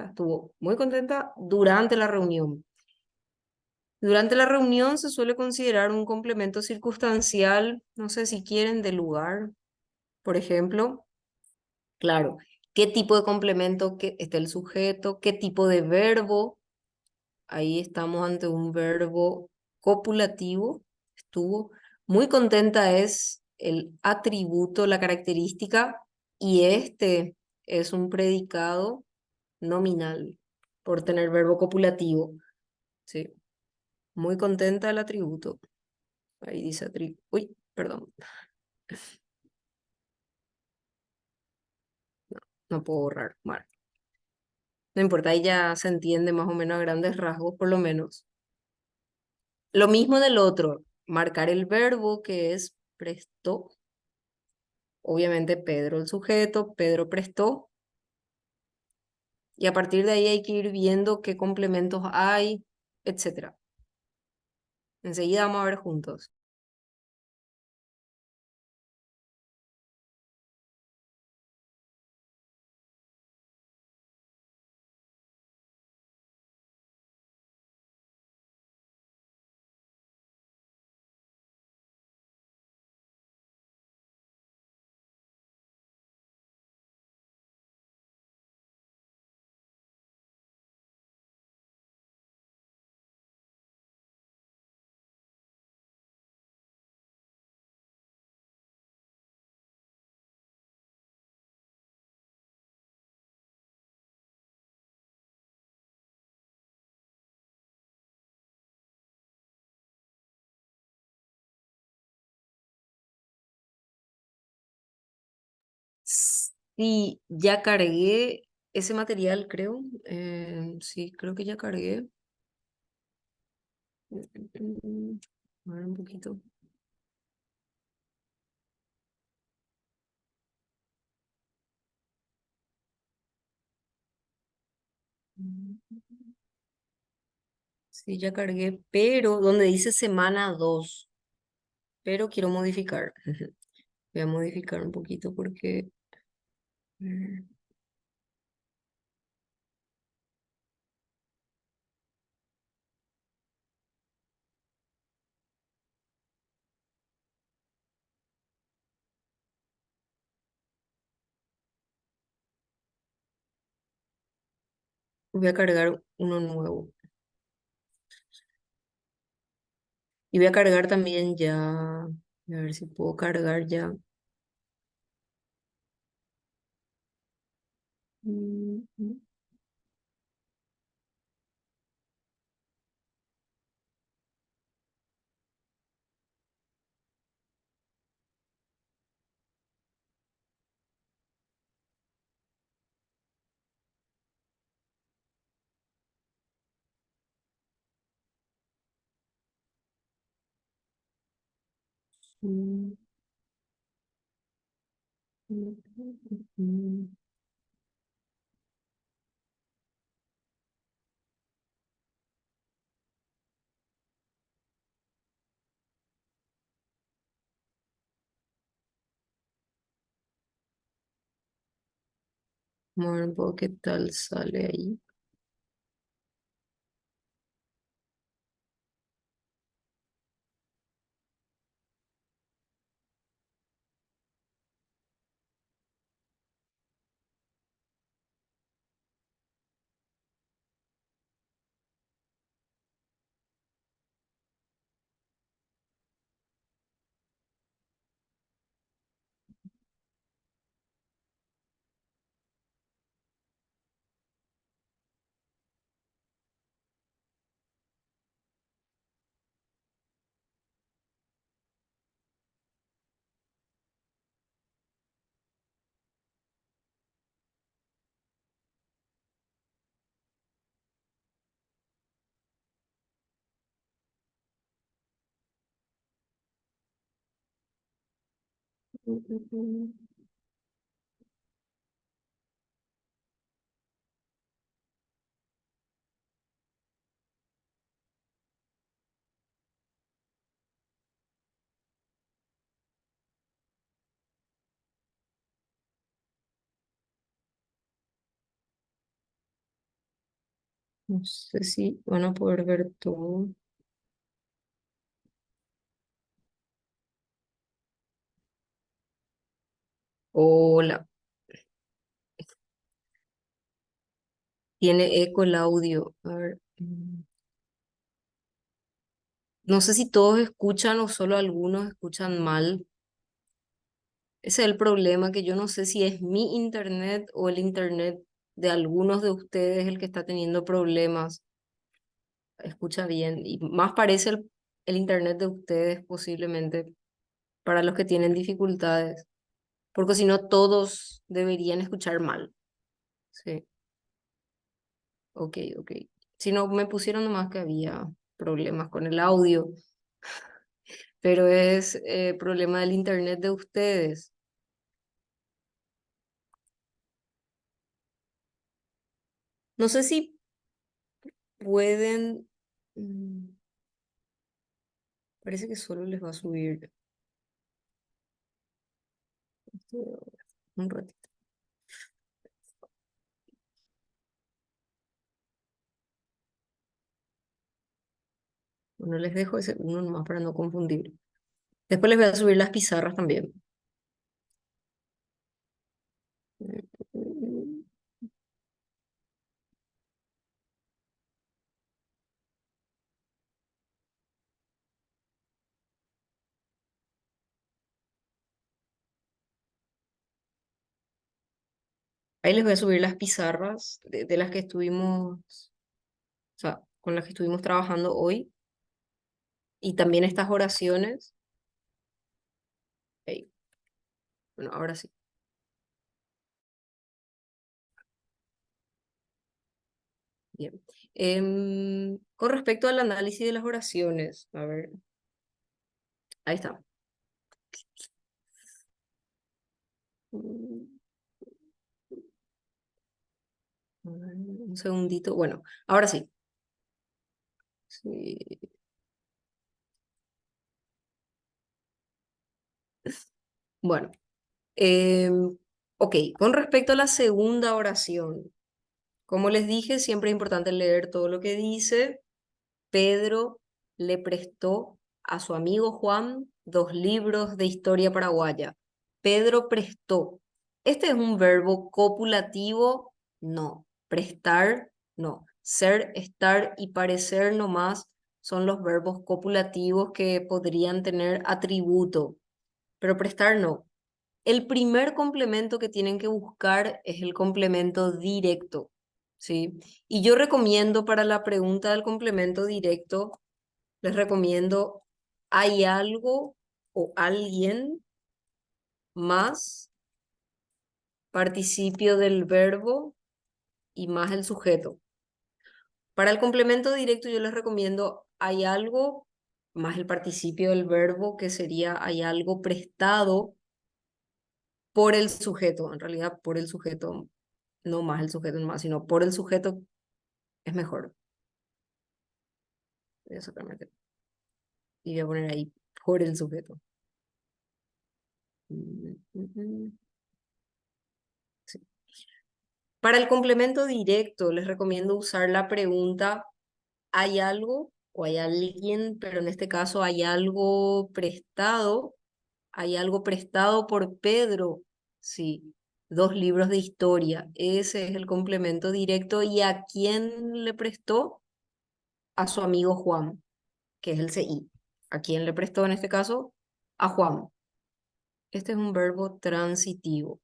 estuvo muy contenta durante la reunión. Durante la reunión se suele considerar un complemento circunstancial, no sé si quieren, de lugar, por ejemplo. Claro, qué tipo de complemento que está el sujeto, qué tipo de verbo. Ahí estamos ante un verbo copulativo. Estuvo muy contenta es el atributo, la característica, y este es un predicado nominal por tener verbo copulativo. Sí, muy contenta el atributo. Ahí dice atributo. Uy, perdón, no puedo borrar. Bueno, no importa, ahí ya se entiende más o menos a grandes rasgos, por lo menos. Lo mismo del otro, marcar el verbo que es prestó. Obviamente Pedro el sujeto, Pedro prestó. Y a partir de ahí hay que ir viendo qué complementos hay, etcétera. Enseguida vamos a ver juntos. Sí, ya cargué ese material, creo. Sí, creo que ya cargué. A ver un poquito. Sí, ya cargué, pero donde dice semana 2, pero quiero modificar. Voy a modificar un poquito porque mm, voy a cargar uno nuevo. Y voy a cargar también ya, a ver si puedo cargar ya. Mm, mm, mm, mm. Vamos a ver un poco qué tal sale ahí. No sé si van a poder ver todo. Hola, tiene eco el audio. A ver. No sé si todos escuchan o solo algunos escuchan mal. Ese es el problema, que yo no sé si es mi internet o el internet de algunos de ustedes el que está teniendo problemas. Escucha bien. Y más parece el internet de ustedes posiblemente para los que tienen dificultades. Porque si no, todos deberían escuchar mal. Sí, ok, ok. Si no, me pusieron nomás que había problemas con el audio, pero es problema del internet de ustedes. No sé si pueden... parece que solo les va a subir un ratito. Bueno, les dejo ese uno nomás para no confundir. Después les voy a subir las pizarras también. Ahí les voy a subir las pizarras de las que estuvimos, o sea, con las que estuvimos trabajando hoy y también estas oraciones. Ok, bueno, ahora sí. Bien. Con respecto al análisis de las oraciones, a ver, ahí está. Mm, a ver, un segundito. Bueno, ahora sí. Sí. Bueno, ok, con respecto a la segunda oración, como les dije, siempre es importante leer todo lo que dice. Pedro le prestó a su amigo Juan 2 libros de historia paraguaya. Pedro prestó. ¿Este es un verbo copulativo? No. Prestar, no. Ser, estar y parecer nomás son los verbos copulativos que podrían tener atributo, pero prestar no. El primer complemento que tienen que buscar es el complemento directo, ¿sí? Y yo recomiendo para la pregunta del complemento directo, les recomiendo, ¿hay algo o alguien más participio del verbo y más el sujeto? Para el complemento directo yo les recomiendo, ¿hay algo más el participio del verbo, que sería hay algo prestado por el sujeto? En realidad, por el sujeto, no más el sujeto nomás, sino por el sujeto es mejor. Exactamente. Y voy a poner ahí por el sujeto. Mm, mm, mm. Sí. Para el complemento directo, les recomiendo usar la pregunta ¿hay algo o hay alguien? Pero en este caso, ¿hay algo prestado? ¿Hay algo prestado por Pedro? Sí, 2 libros de historia. Ese es el complemento directo. ¿Y a quién le prestó? A su amigo Juan, que es el CI. ¿A quién le prestó en este caso? A Juan. Este es un verbo transitivo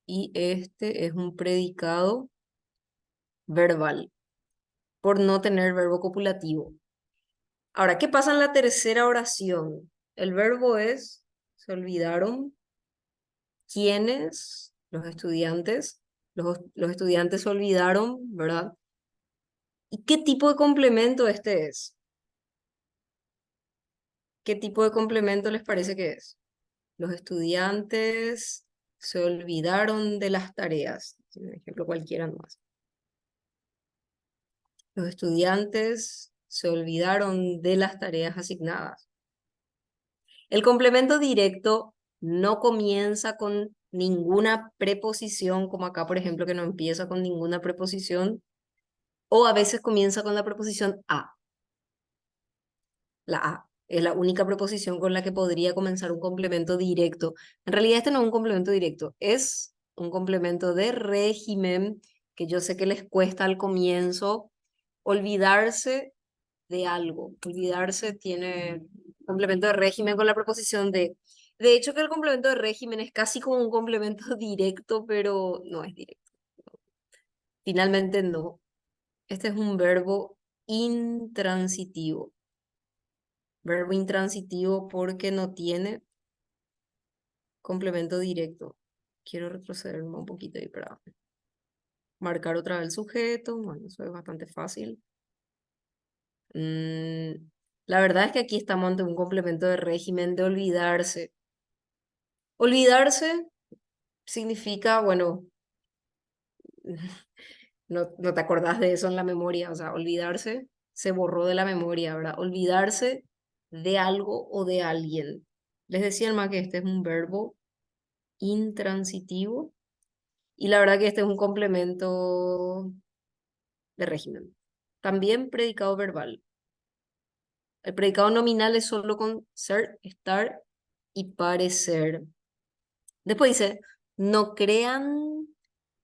y este es un predicado verbal por no tener verbo copulativo. Ahora, ¿qué pasa en la tercera oración? El verbo es, se olvidaron, ¿quiénes? Los estudiantes. Los estudiantes se olvidaron, ¿verdad? ¿Y qué tipo de complemento este es? ¿Qué tipo de complemento les parece que es? Los estudiantes se olvidaron de las tareas. Un ejemplo cualquiera nomás. Los estudiantes se olvidaron de las tareas asignadas. El complemento directo no comienza con ninguna preposición, como acá, por ejemplo, que no empieza con ninguna preposición, o a veces comienza con la preposición a. La a es la única preposición con la que podría comenzar un complemento directo. En realidad este no es un complemento directo, es un complemento de régimen que yo sé que les cuesta al comienzo olvidarse de algo. Olvidarse tiene complemento de régimen con la preposición de. De hecho que el complemento de régimen es casi como un complemento directo, pero no es directo. Finalmente no. Este es un verbo intransitivo. Verbo intransitivo porque no tiene complemento directo. Quiero retroceder un poquito ahí para marcar otra vez el sujeto. Bueno, eso es bastante fácil. La verdad es que aquí estamos ante un complemento de régimen de olvidarse. Olvidarse significa, bueno, no te acordás de eso en la memoria, o sea, olvidarse se borró de la memoria, ¿verdad? Olvidarse de algo o de alguien. Les decía más que este es un verbo intransitivo y la verdad que este es un complemento de régimen. También predicado verbal. El predicado nominal es solo con ser, estar y parecer. Después dice, no crean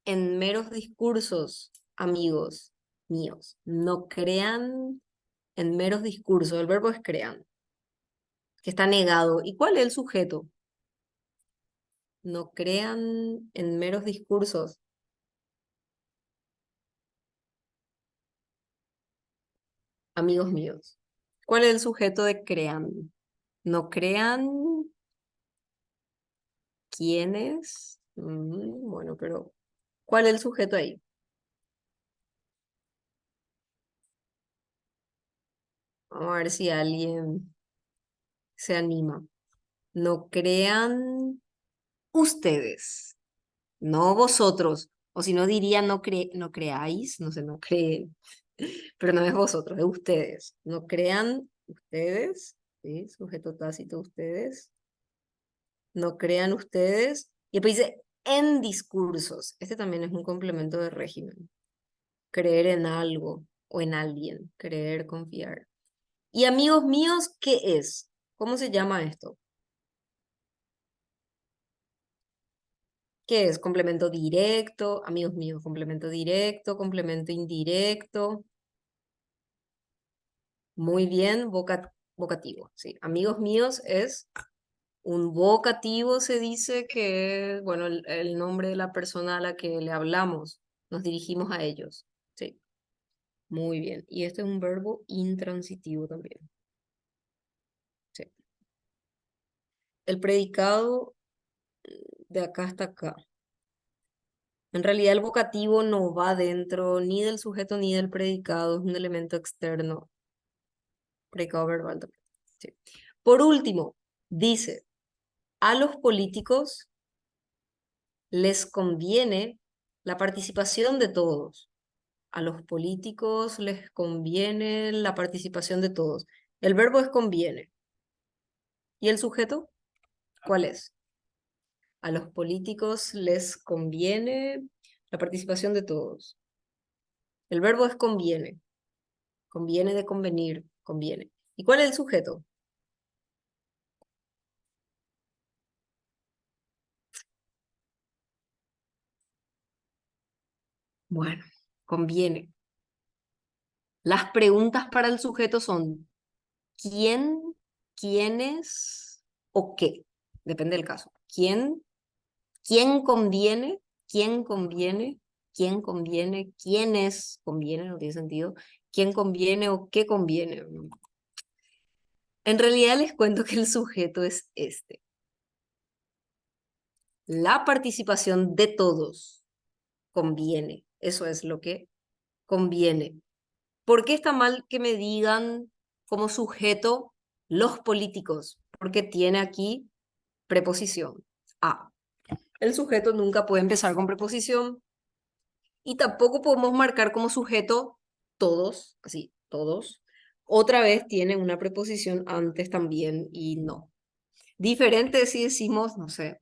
en meros discursos, amigos míos. No crean en meros discursos. El verbo es crean, que está negado. ¿Y cuál es el sujeto? No crean en meros discursos, amigos míos. ¿Cuál es el sujeto de crean? No crean quiénes. Bueno, pero ¿cuál es el sujeto ahí? Vamos a ver si alguien se anima. No crean ustedes, no vosotros. O si no diría no creáis, no sé, no creen. Pero no es vosotros, es ustedes. No crean ustedes, ¿sí? Sujeto tácito ustedes. No crean ustedes. Y después dice en discursos. Este también es un complemento de régimen. Creer en algo o en alguien. Creer, confiar. Y amigos míos, ¿qué es? ¿Cómo se llama esto? ¿Qué es? Complemento directo, amigos míos, complemento directo, complemento indirecto. Muy bien, vocativo. Sí, amigos míos es un vocativo, se dice que es, bueno, el nombre de la persona a la que le hablamos. Nos dirigimos a ellos. Sí, muy bien. Y este es un verbo intransitivo también. Sí. El predicado de acá hasta acá. En realidad el vocativo no va dentro ni del sujeto ni del predicado, es un elemento externo. Predicado verbal también. Sí. Por último, dice, a los políticos les conviene la participación de todos. A los políticos les conviene la participación de todos. El verbo es conviene. ¿Y el sujeto? ¿Cuál es? A los políticos les conviene la participación de todos. El verbo es conviene. Conviene de convenir, conviene. ¿Y cuál es el sujeto? Bueno, conviene. Las preguntas para el sujeto son ¿quién, quiénes o qué? Depende del caso. ¿Quién conviene? ¿Quién conviene? ¿Quién conviene? ¿Quiénes conviene? No tiene sentido. ¿Quién conviene o qué conviene? En realidad les cuento que el sujeto es este. La participación de todos conviene. Eso es lo que conviene. ¿Por qué está mal que me digan como sujeto los políticos? Porque tiene aquí preposición. A. El sujeto nunca puede empezar con preposición y tampoco podemos marcar como sujeto todos, así, todos. Otra vez tiene una preposición antes también y no. Diferente si decimos, no sé,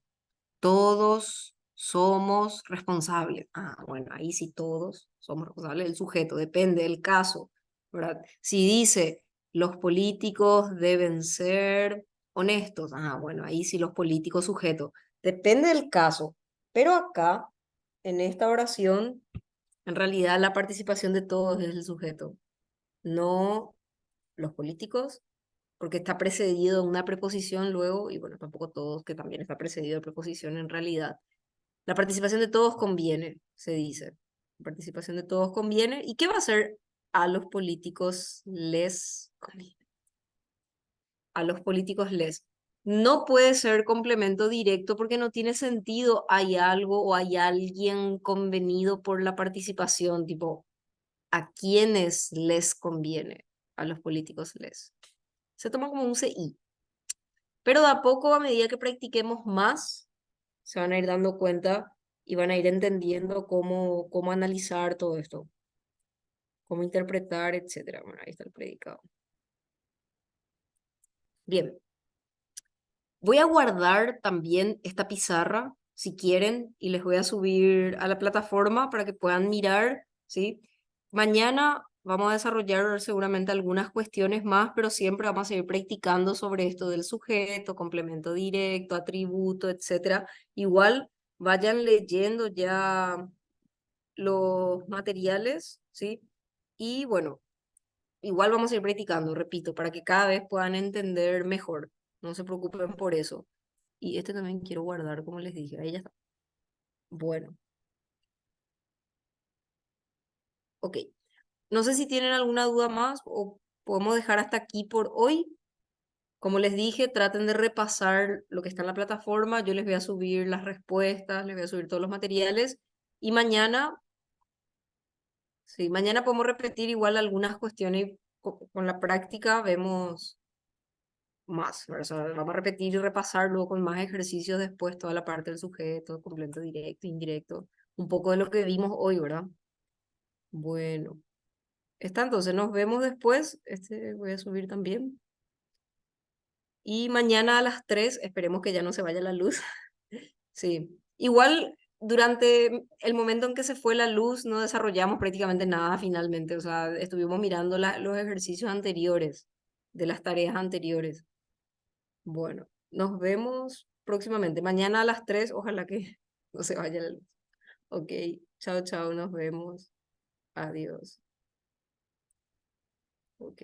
todos somos responsables. Ah, bueno, ahí sí todos somos responsables del sujeto, depende del caso, ¿verdad? Si dice los políticos deben ser honestos, ah, bueno, ahí sí los políticos sujetos. Depende del caso, pero acá, en esta oración, en realidad la participación de todos es el sujeto, no los políticos, porque está precedido de una preposición luego, y bueno, tampoco todos, que también está precedido de preposición en realidad. La participación de todos conviene, se dice. La participación de todos conviene. ¿Y qué va a hacer a los políticos les conviene? A los políticos les. No puede ser complemento directo porque no tiene sentido. Hay algo o hay alguien convenido por la participación, tipo, ¿a quiénes les conviene? A los políticos les. Se toma como un CI. Pero de a poco, a medida que practiquemos más, se van a ir dando cuenta y van a ir entendiendo cómo analizar todo esto, cómo interpretar, etcétera. Bueno, ahí está el predicado. Bien, voy a guardar también esta pizarra, si quieren, y les voy a subir a la plataforma para que puedan mirar, ¿sí? Mañana vamos a desarrollar seguramente algunas cuestiones más, pero siempre vamos a seguir practicando sobre esto del sujeto, complemento directo, atributo, etcétera. Igual vayan leyendo ya los materiales, ¿sí? Y bueno, igual vamos a ir practicando, repito, para que cada vez puedan entender mejor. No se preocupen por eso. Y este también quiero guardar, como les dije. Ahí ya está. Bueno, ok. No sé si tienen alguna duda más o podemos dejar hasta aquí por hoy. Como les dije, traten de repasar lo que está en la plataforma. Yo les voy a subir las respuestas, les voy a subir todos los materiales. Y mañana, sí, mañana podemos repetir igual algunas cuestiones con la práctica. Vemos más, ¿verdad? O sea, vamos a repetir y repasar luego con más ejercicios después toda la parte del sujeto, complemento directo, indirecto, un poco de lo que vimos hoy, ¿verdad? Bueno, está entonces, nos vemos después, este voy a subir también. Y mañana a las 3 esperemos que ya no se vaya la luz. Sí, igual durante el momento en que se fue la luz no desarrollamos prácticamente nada finalmente, o sea, estuvimos mirando los ejercicios anteriores, de las tareas anteriores. Bueno, nos vemos próximamente. Mañana a las 3 ojalá que no se vaya la luz. Ok, chao, chao, nos vemos. Adiós. Ok.